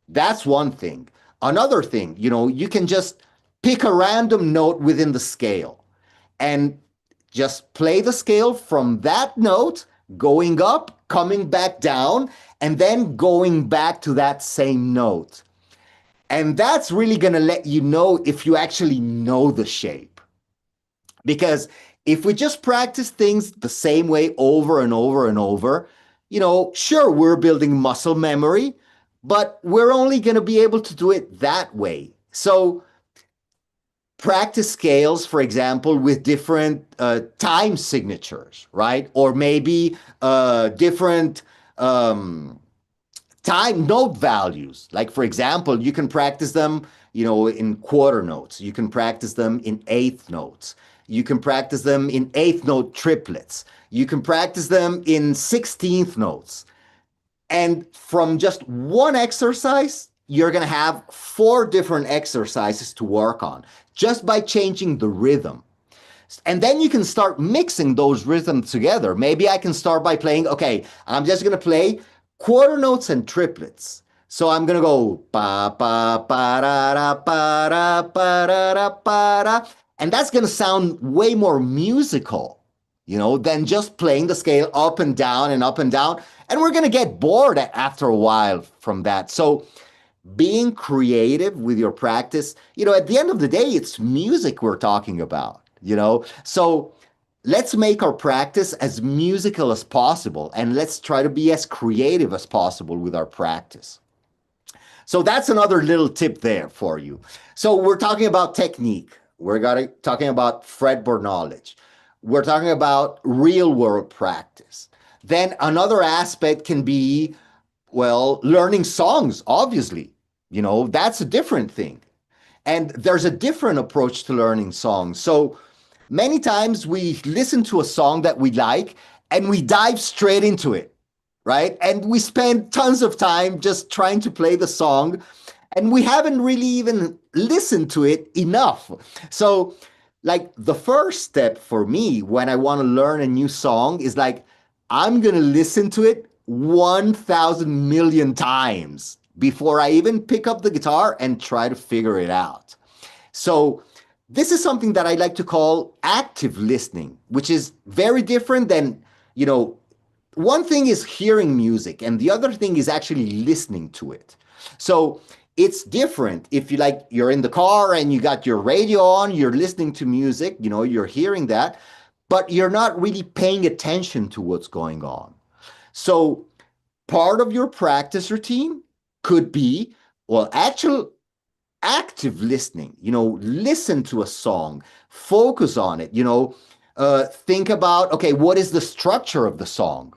Speaker 2: That's one thing. Another thing, you can just pick a random note within the scale and just play the scale from that note, going up, coming back down, and then going back to that same note. And that's really going to let you know if you actually know the shape. Because if we just practice things the same way over and over and over, sure, we're building muscle memory, but we're only going to be able to do it that way. So practice scales, for example, with different time signatures, right? Or maybe different time note values. Like, for example, you can practice them, in quarter notes. You can practice them in eighth notes. You can practice them in eighth note triplets. You can practice them in 16th notes. And from just one exercise, you're going to have 4 different exercises to work on just by changing the rhythm. And then you can start mixing those rhythms together. Maybe I can start by playing, okay, I'm just going to play quarter notes and triplets. So I'm going to go pa pa pa ra ra pa ra pa ra ra pa ra. And that's going to sound way more musical, than just playing the scale up and down and up and down. And we're going to get bored after a while from that. So being creative with your practice, at the end of the day, it's music we're talking about, So let's make our practice as musical as possible, and let's try to be as creative as possible with our practice. So that's another little tip there for you. So we're talking about technique. We're talking about fretboard knowledge. We're talking about real world practice. Then another aspect can be, learning songs, obviously. That's a different thing. And there's a different approach to learning songs. So many times we listen to a song that we like and we dive straight into it, right? And we spend tons of time just trying to play the song, and we haven't really even listened to it enough. So like the first step for me when I want to learn a new song is like, I'm going to listen to it 1,000 million times before I even pick up the guitar and try to figure it out. So this is something that I like to call active listening, which is very different than, one thing is hearing music and the other thing is actually listening to it. So it's different if you're in the car and you got your radio on, you're listening to music, you're hearing that, but you're not really paying attention to what's going on. So part of your practice routine could be, actual active listening, listen to a song, focus on it, think about, okay, what is the structure of the song?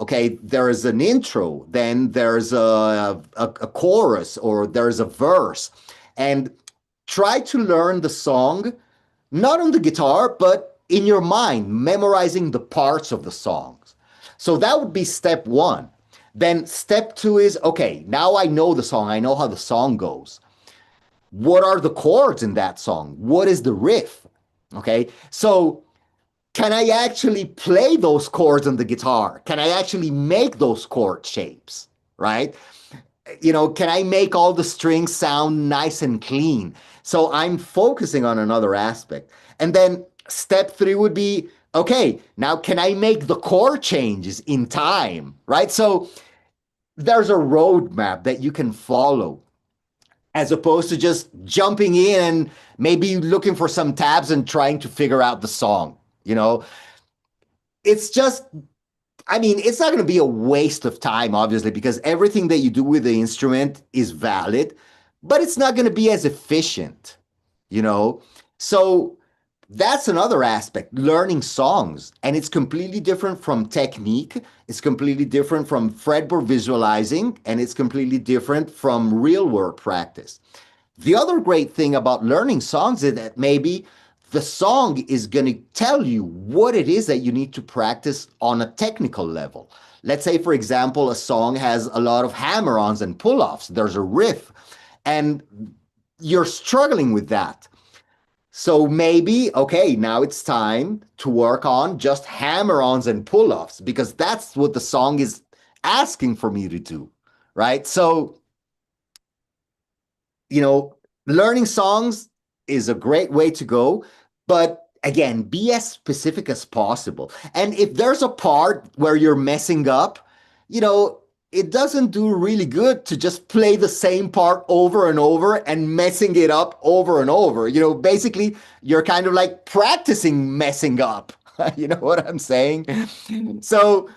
Speaker 2: Okay, there is an intro, then there's a chorus, or there's a verse, and try to learn the song, not on the guitar, but in your mind, memorizing the parts of the songs. So that would be step 1. Then step 2 is, okay, now I know the song, I know how the song goes. What are the chords in that song? What is the riff? Okay, so can I actually play those chords on the guitar? Can I actually make those chord shapes, right? Can I make all the strings sound nice and clean? So I'm focusing on another aspect. And then step 3 would be, okay, now can I make the chord changes in time, right? So there's a roadmap that you can follow, as opposed to just jumping in and maybe looking for some tabs and trying to figure out the song. It's just, it's not going to be a waste of time, obviously, because everything that you do with the instrument is valid, but it's not going to be as efficient. you know? So that's another aspect, learning songs. And it's completely different from technique. It's completely different from fretboard visualizing, and it's completely different from real world practice. The other great thing about learning songs is that maybe the song is going to tell you what it is that you need to practice on a technical level. Let's say, for example, a song has a lot of hammer-ons and pull-offs. There's a riff, and you're struggling with that. So maybe, okay, now it's time to work on just hammer-ons and pull-offs, because that's what the song is asking for me to do, right? So, learning songs is a great way to go, but again, be as specific as possible. And if there's a part where you're messing up, it doesn't do really good to just play the same part over and over and messing it up over and over. Basically, you're kind of like practicing messing up. You know what I'm saying? So,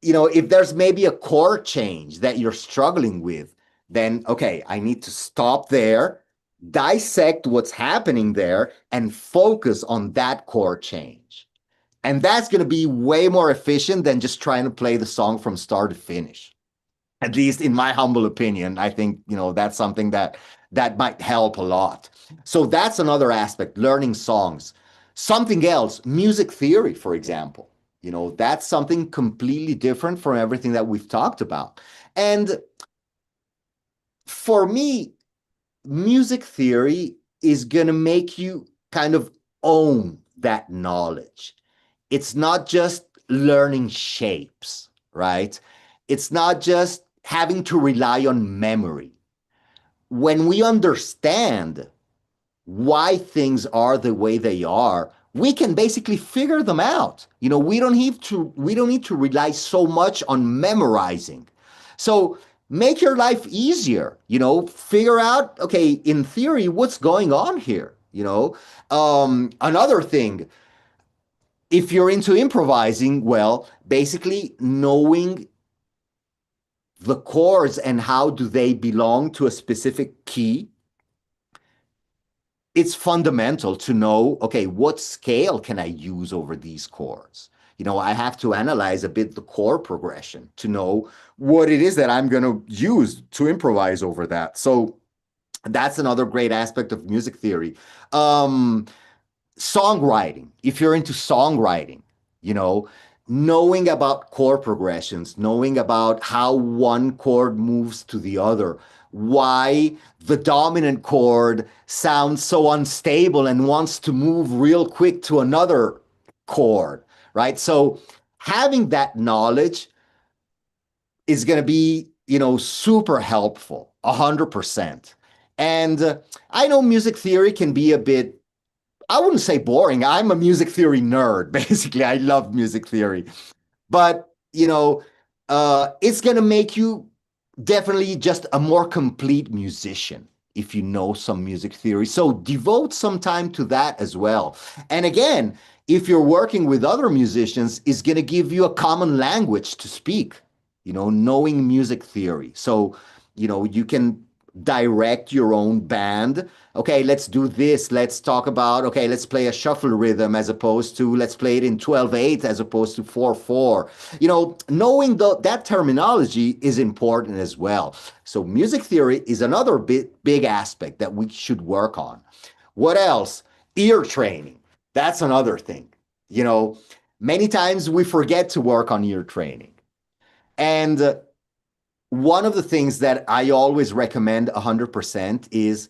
Speaker 2: if there's maybe a chord change that you're struggling with, then, okay, I need to stop there, dissect what's happening there, and focus on that chord change. And that's going to be way more efficient than just trying to play the song from start to finish. At least in my humble opinion, I think, that's something that might help a lot. So that's another aspect, learning songs. Something else, music theory, for example. That's something completely different from everything that we've talked about. And for me, music theory is going to make you kind of own that knowledge. It's not just learning shapes, right? It's not just having to rely on memory. When we understand why things are the way they are, we can basically figure them out. We don't need to rely so much on memorizing. So make your life easier, figure out, okay, in theory, what's going on here, Another thing, if you're into improvising, well, basically knowing the chords and how do they belong to a specific key, it's fundamental to know, okay, what scale can I use over these chords? I have to analyze a bit the chord progression to know what it is that I'm going to use to improvise over that. So that's another great aspect of music theory. Songwriting, if you're into songwriting, knowing about chord progressions, knowing about how one chord moves to the other, why the dominant chord sounds so unstable and wants to move real quick to another chord, right? So having that knowledge is going to be, super helpful, 100%. And I know music theory can be a bit, I wouldn't say boring. I'm a music theory nerd, basically. I love music theory. But, it's going to make you definitely just a more complete musician if you know some music theory. So devote some time to that as well. And again, if you're working with other musicians, it's going to give you a common language to speak, knowing music theory. So, you can direct your own band. Okay, let's do this. Let's talk about, okay, let's play a shuffle rhythm as opposed to, let's play it in 12/8 as opposed to 4/4. Knowing that terminology is important as well. So music theory is another big aspect that we should work on. What else? Ear training. That's another thing. Many times we forget to work on ear training. And one of the things that I always recommend 100% is,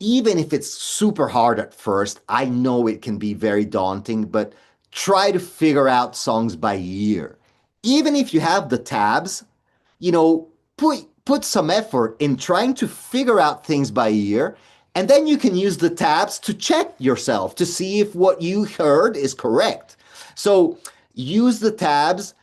Speaker 2: even if it's super hard at first, I know it can be very daunting, but try to figure out songs by ear. Even if you have the tabs, put some effort in trying to figure out things by ear, and then you can use the tabs to check yourself to see if what you heard is correct. So use the tabs,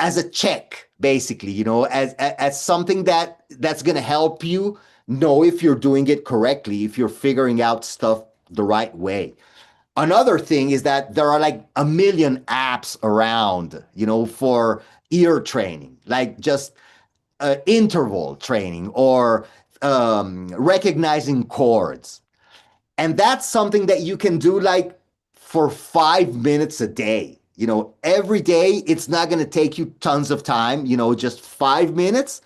Speaker 2: as a check, basically, as something that's going to help you know if you're doing it correctly, if you're figuring out stuff the right way. Another thing is that there are like a million apps around, for ear training, like just interval training or recognizing chords. And that's something that you can do like for 5 minutes a day. Every day, it's not going to take you tons of time, just 5 minutes.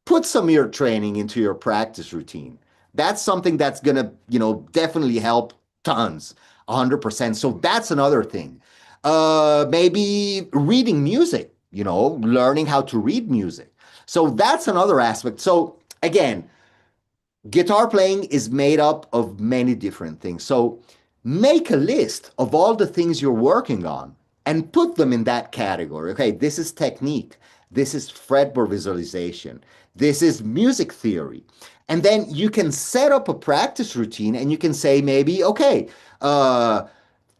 Speaker 2: Put some ear training into your practice routine. That's something that's going to, definitely help tons, 100%. So that's another thing. Maybe reading music, learning how to read music. So that's another aspect. So again, guitar playing is made up of many different things. So make a list of all the things you're working on and put them in that category. Okay, this is technique. This is fretboard visualization. This is music theory. And then you can set up a practice routine and you can say maybe, okay,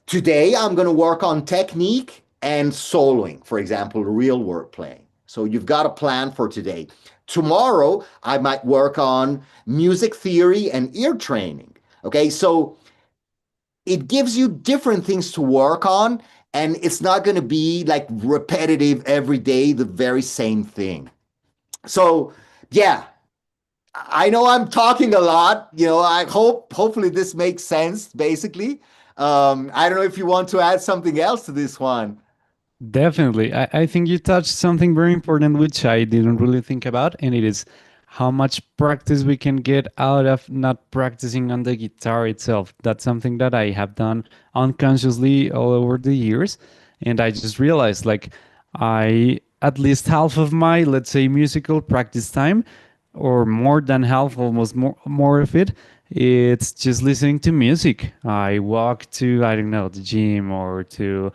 Speaker 2: today I'm going to work on technique and soloing, for example, real work playing. So you've got a plan for today. Tomorrow, I might work on music theory and ear training. Okay, so it gives you different things to work on, and it's not going to be like repetitive every day, the very same thing. So, yeah, I know I'm talking a lot. Hopefully this makes sense, basically. I don't know if you want to add something else to this one.
Speaker 4: Definitely. I think you touched something very important, which I didn't really think about, and it is how much practice we can get out of not practicing on the guitar itself. That's something that I have done unconsciously all over the years. And I just realized like at least half of my, let's say, musical practice time, or more than half, almost more of it, it's just listening to music. I walk to, I don't know, the gym or to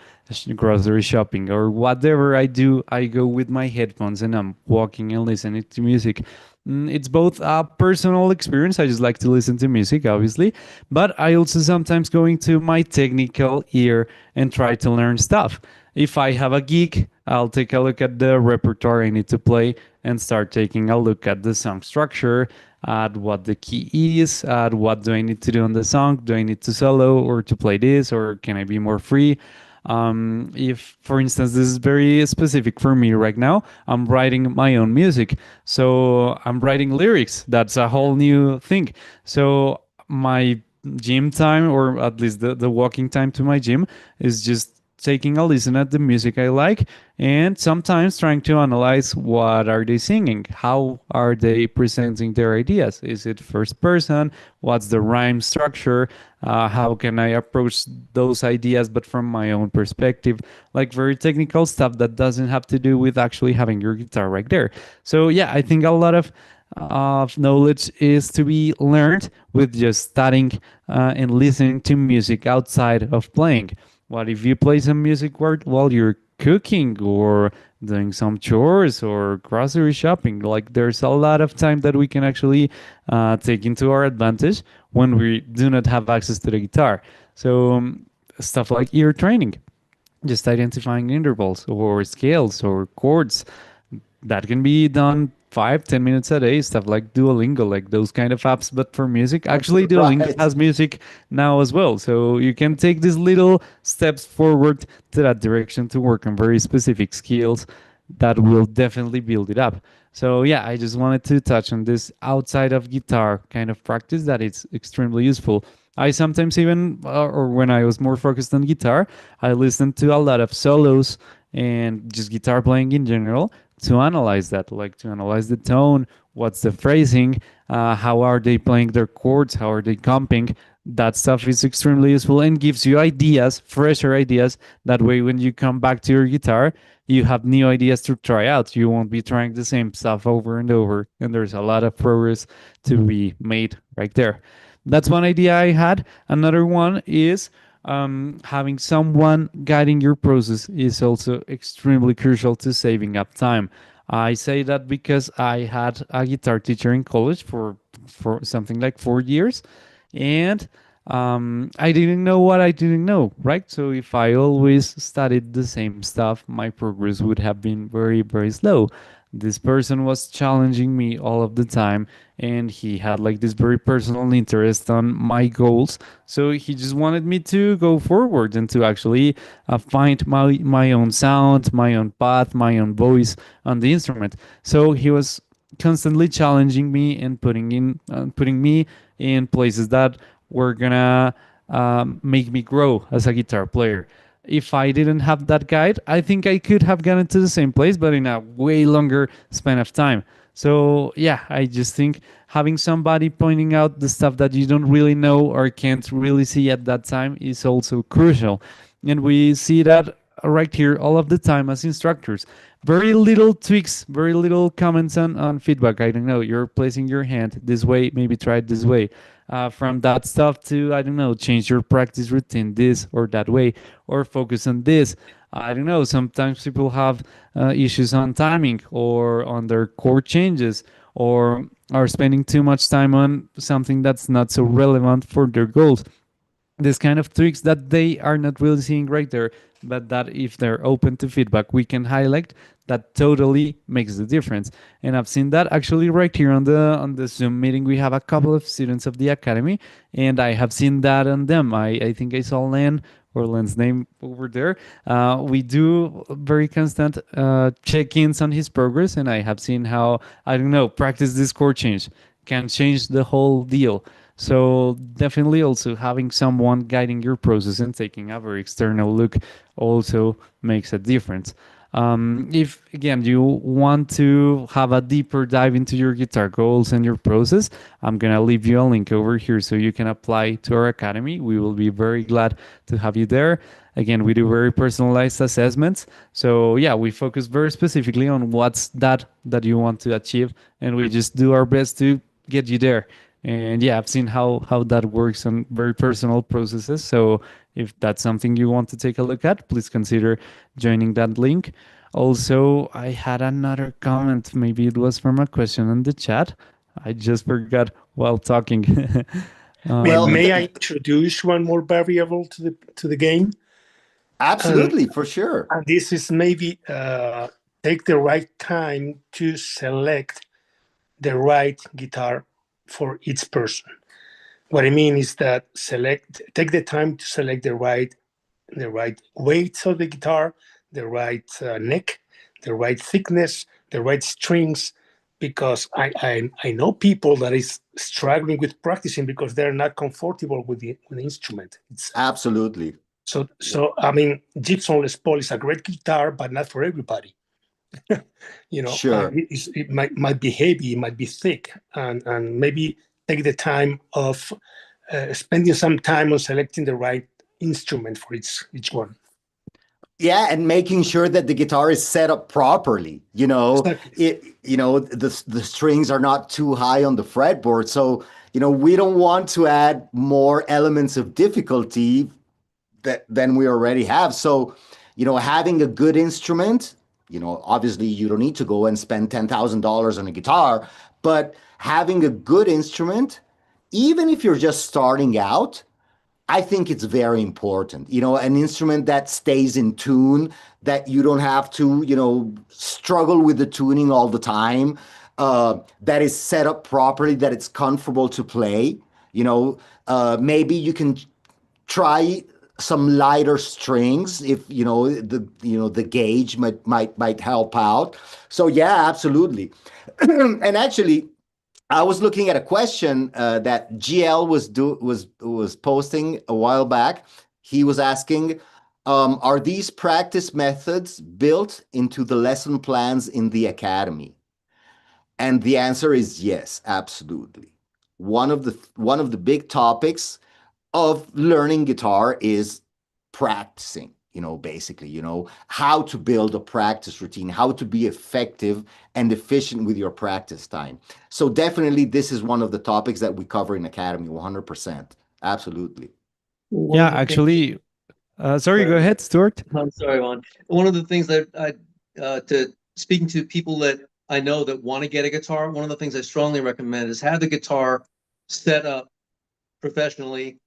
Speaker 4: grocery shopping or whatever I do. I go with my headphones and I'm walking and listening to music. It's both a personal experience. I just like to listen to music, obviously, but I also sometimes go into my technical ear and try to learn stuff. If I have a gig, I'll take a look at the repertoire I need to play and start taking a look at the song structure, at what the key is, at what do I need to do on the song. Do I need to solo or to play this, or can I be more free? If, for instance, this is very specific for me right now, I'm writing my own music. So I'm writing lyrics. That's a whole new thing. So my gym time, or at least the walking time to my gym, is just taking a listen at the music I like, and sometimes trying to analyze what are they singing, how are they presenting their ideas, is it first person, what's the rhyme structure, how can I approach those ideas but from my own perspective, like very technical stuff that doesn't have to do with actually having your guitar right there. So yeah, I think a lot of knowledge is to be learned with just studying and listening to music outside of playing. What if you play some music while you're cooking or doing some chores or grocery shopping? Like there's a lot of time that we can actually take into our advantage when we do not have access to the guitar. So stuff like ear training, just identifying intervals or scales or chords, that can be done 5-10 minutes a day. Stuff like Duolingo, like those kind of apps, but for music. Actually, Duolingo has music now as well, so you can take these little steps forward to that direction to work on very specific skills that will definitely build it up. So yeah, I just wanted to touch on this outside of guitar kind of practice that it's extremely useful. I sometimes even, or when I was more focused on guitar, I listened to a lot of solos and just guitar playing in general to analyze that, like to analyze the tone, what's the phrasing, how are they playing their chords, how are they comping. That stuff is extremely useful and gives you ideas, fresher ideas. That way, when you come back to your guitar, you have new ideas to try out. You won't be trying the same stuff over and over, and there's a lot of progress to be made right there. That's one idea I had. Another one is having someone guiding your process is also extremely crucial to saving up time. I say that because I had a guitar teacher in college for something like 4 years, and I didn't know what I didn't know, right? So if I always studied the same stuff, my progress would have been very, very slow. This person was challenging me all of the time, and he had like this very personal interest on my goals. So he just wanted me to go forward and to actually find my own sound, my own path, my own voice on the instrument. So he was constantly challenging me and putting me in places that were gonna make me grow as a guitar player. If I didn't have that guide, I think I could have gotten to the same place, but in a way longer span of time. So yeah, I just think having somebody pointing out the stuff that you don't really know or can't really see at that time is also crucial. And we see that right here all of the time as instructors. Very little tweaks, very little comments on feedback. I don't know, you're placing your hand this way, maybe try it this way. From that stuff to, I don't know, change your practice routine this or that way, or focus on this. I don't know, sometimes people have issues on timing or on their chord changes, or are spending too much time on something that's not so relevant for their goals. This kind of tweaks that they are not really seeing right there, but that if they're open to feedback, we can highlight, that totally makes the difference. And I've seen that actually right here on the Zoom meeting. We have a couple of students of the academy, and I have seen that on them. I think I saw Len, or Len's name over there. We do very constant check-ins on his progress, and I have seen how, I don't know, practice this chord change can change the whole deal. So definitely also having someone guiding your process and taking a very external look also makes a difference. If again you want to have a deeper dive into your guitar goals and your process, I'm gonna leave you a link over here so you can apply to our academy. We will be very glad to have you there. Again, we do very personalized assessments. So yeah, we focus very specifically on what's that you want to achieve, and we just do our best to get you there. And yeah, I've seen how that works on very personal processes. So if that's something you want to take a look at, please consider joining that link. Also, I had another comment. Maybe it was from a question in the chat. I just forgot while talking.
Speaker 2: Well,
Speaker 8: May I introduce one more variable to the game?
Speaker 2: absolutely, for sure.
Speaker 8: And this is maybe take the right time to select the right guitar for each person. What I mean is that take the time to select the right weight of the guitar, the right neck, the right thickness, the right strings, because I know people that is struggling with practicing because they're not comfortable with the instrument. It's
Speaker 2: Absolutely.
Speaker 8: so I mean, Gibson Les Paul is a great guitar, but not for everybody.
Speaker 2: Sure.
Speaker 8: It might be heavy, it might be thick, and maybe take the time of spending some time on selecting the right instrument for each one.
Speaker 2: Yeah, and making sure that the guitar is set up properly.
Speaker 8: Exactly.
Speaker 2: The strings are not too high on the fretboard, so we don't want to add more elements of difficulty than we already have. So, having a good instrument. Obviously you don't need to go and spend $10,000 on a guitar, but having a good instrument, even if you're just starting out, I think it's very important. An instrument that stays in tune, that you don't have to, struggle with the tuning all the time, that is set up properly, that it's comfortable to play. Maybe you can try some lighter strings if the gauge might help out. So yeah, absolutely. And actually, I was looking at a question that GL was posting a while back. He was asking, are these practice methods built into the lesson plans in the academy? And the answer is yes, absolutely. One of the big topics of learning guitar is practicing, basically, how to build a practice routine, how to be effective and efficient with your practice time. So definitely this is one of the topics that we cover in Academy, 100%. Absolutely.
Speaker 4: Yeah, actually, sorry, go ahead, Stuart.
Speaker 9: I'm sorry, Juan. One of the things that speaking to people that I know that want to get a guitar, one of the things I strongly recommend is have the guitar set up professionally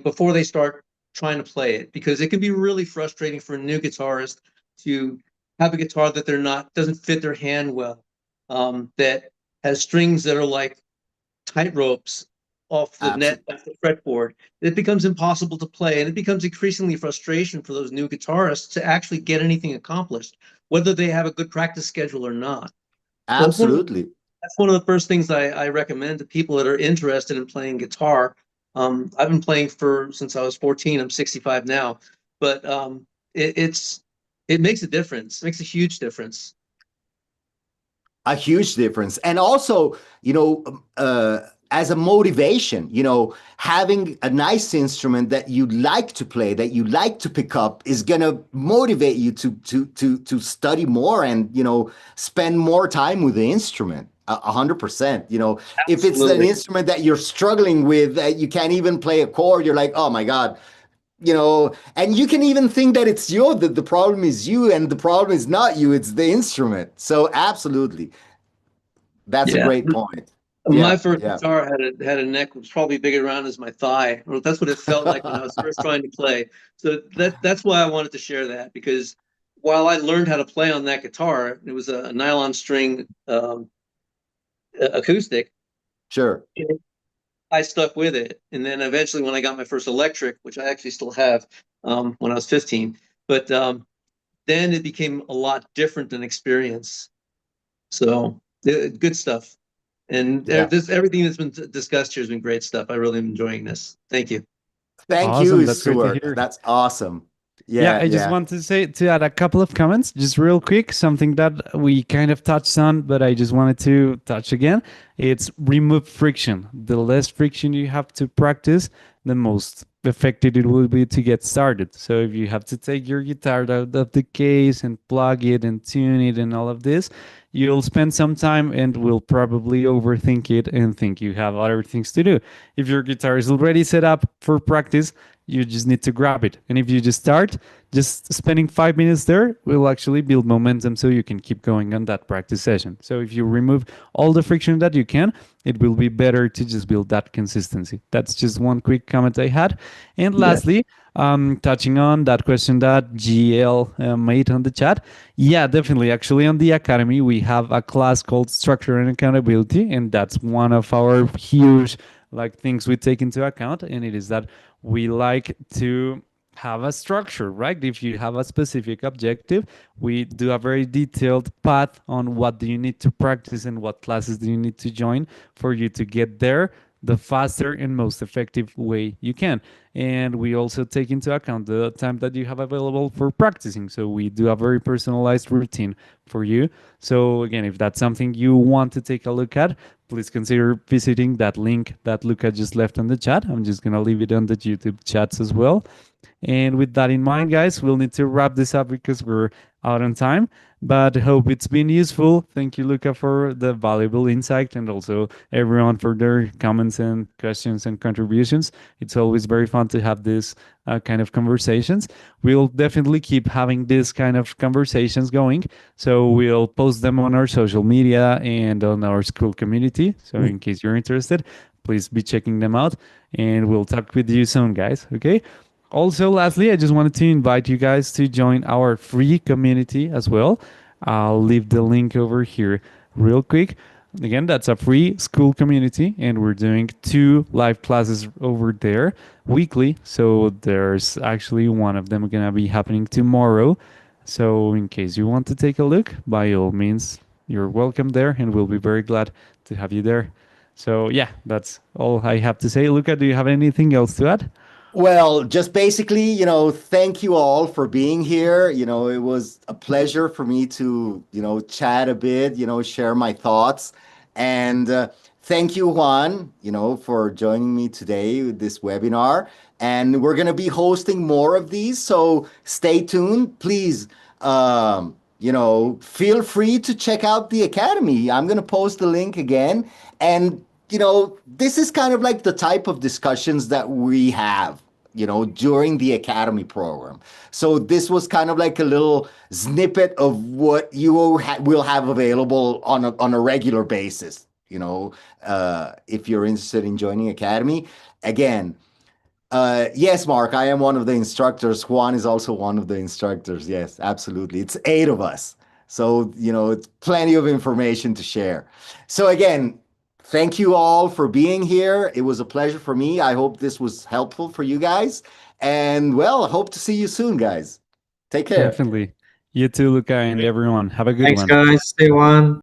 Speaker 9: before they start trying to play it, because it can be really frustrating for a new guitarist to have a guitar that doesn't fit their hand well, that has strings that are like tight ropes off the net, off the fretboard. It becomes impossible to play, and it becomes increasingly frustration for those new guitarists to actually get anything accomplished, whether they have a good practice schedule or not.
Speaker 2: Absolutely.
Speaker 9: That's one of the first things I recommend to people that are interested in playing guitar. I've been playing since I was 14. I'm 65 now, but it makes a difference. It makes a huge difference.
Speaker 2: A huge difference. And also, as a motivation, having a nice instrument that you like to play, that you like to pick up, is gonna motivate you to study more and spend more time with the instrument. 100%. If it's an
Speaker 9: Absolutely.
Speaker 2: instrument that you're struggling with, that you can't even play a chord, you're like, oh my God. And you can even think that it's you, that the problem is you, and the problem is not you, it's the instrument. So absolutely. That's a
Speaker 9: Yeah.
Speaker 2: great point.
Speaker 9: My first guitar had a neck that was probably big around as my thigh. Or that's what it felt like when I was first trying to play. So that's why I wanted to share that, because while I learned how to play on that guitar, it was a nylon string acoustic.
Speaker 2: Sure.
Speaker 9: I stuck with it, and then eventually, when I got my first electric, which I actually still have, when I was 15, but then it became a lot different than experience. So good stuff. And everything that's been discussed here has been great stuff. I really am enjoying this. Thank you.
Speaker 2: Thank
Speaker 4: Awesome.
Speaker 2: you,
Speaker 4: That's great to
Speaker 2: Stuart.
Speaker 4: hear.
Speaker 2: That's awesome.
Speaker 4: Yeah, I just want to add a couple of comments, just real quick, something that we kind of touched on, but I just wanted to touch again. It's remove friction. The less friction you have to practice, the most effective it will be to get started. So if you have to take your guitar out of the case and plug it and tune it and all of this, you'll spend some time and will probably overthink it and think you have other things to do. If your guitar is already set up for practice, you just need to grab it. And if you just start, just spending 5 minutes there will actually build momentum so you can keep going on that practice session. So if you remove all the friction that you can, it will be better to just build that consistency. That's just one quick comment I had. And lastly, touching on that question that GL made on the chat. Yeah, definitely. Actually, on the Academy, we have a class called Structure and Accountability, and that's one of our huge things we take into account, and it is that we like to have a structure, right? If you have a specific objective, we do a very detailed path on what do you need to practice and what classes do you need to join for you to get there the faster and most effective way you can. And we also take into account the time that you have available for practicing. So we do a very personalized routine for you. So again, if that's something you want to take a look at, please consider visiting that link that Luca just left on the chat. I'm just going to leave it on the YouTube chats as well. And with that in mind, guys, we'll need to wrap this up because we're out on time. But hope it's been useful. Thank you, Luca, for the valuable insight, and also everyone for their comments and questions and contributions. It's always very fun to have this kind of conversations. We'll definitely keep having this kind of conversations going. So we'll post them on our social media and on our school community. So in case you're interested, please be checking them out. And we'll talk with you soon, guys. Okay? Also, lastly, I just wanted to invite you guys to join our free community as well. I'll leave the link over here real quick. Again, that's a free school community, and we're doing 2 live classes over there weekly. So there's actually one of them going to be happening tomorrow. So in case you want to take a look, by all means, you're welcome there, and we'll be very glad to have you there. So yeah, that's all I have to say. Luca, do you have anything else to add?
Speaker 2: Well, just basically, thank you all for being here. It was a pleasure for me to, chat a bit, share my thoughts. And thank you, Juan, for joining me today with this webinar. And we're going to be hosting more of these, so stay tuned. Please, feel free to check out the Academy. I'm going to post the link again. And, this is kind of like the type of discussions that we have, during the Academy program. So this was kind of like a little snippet of what you will have available on a regular basis, if you're interested in joining Academy. Again, yes, Mark, I am one of the instructors. Juan is also one of the instructors. Yes, absolutely. It's 8 of us. So, it's plenty of information to share. So again, thank you all for being here. It was a pleasure for me. I hope this was helpful for you guys. And well, I hope to see you soon, guys. Take care.
Speaker 4: Definitely. You too, Luca, and everyone. Have a good one.
Speaker 10: Thanks, guys. Stay on.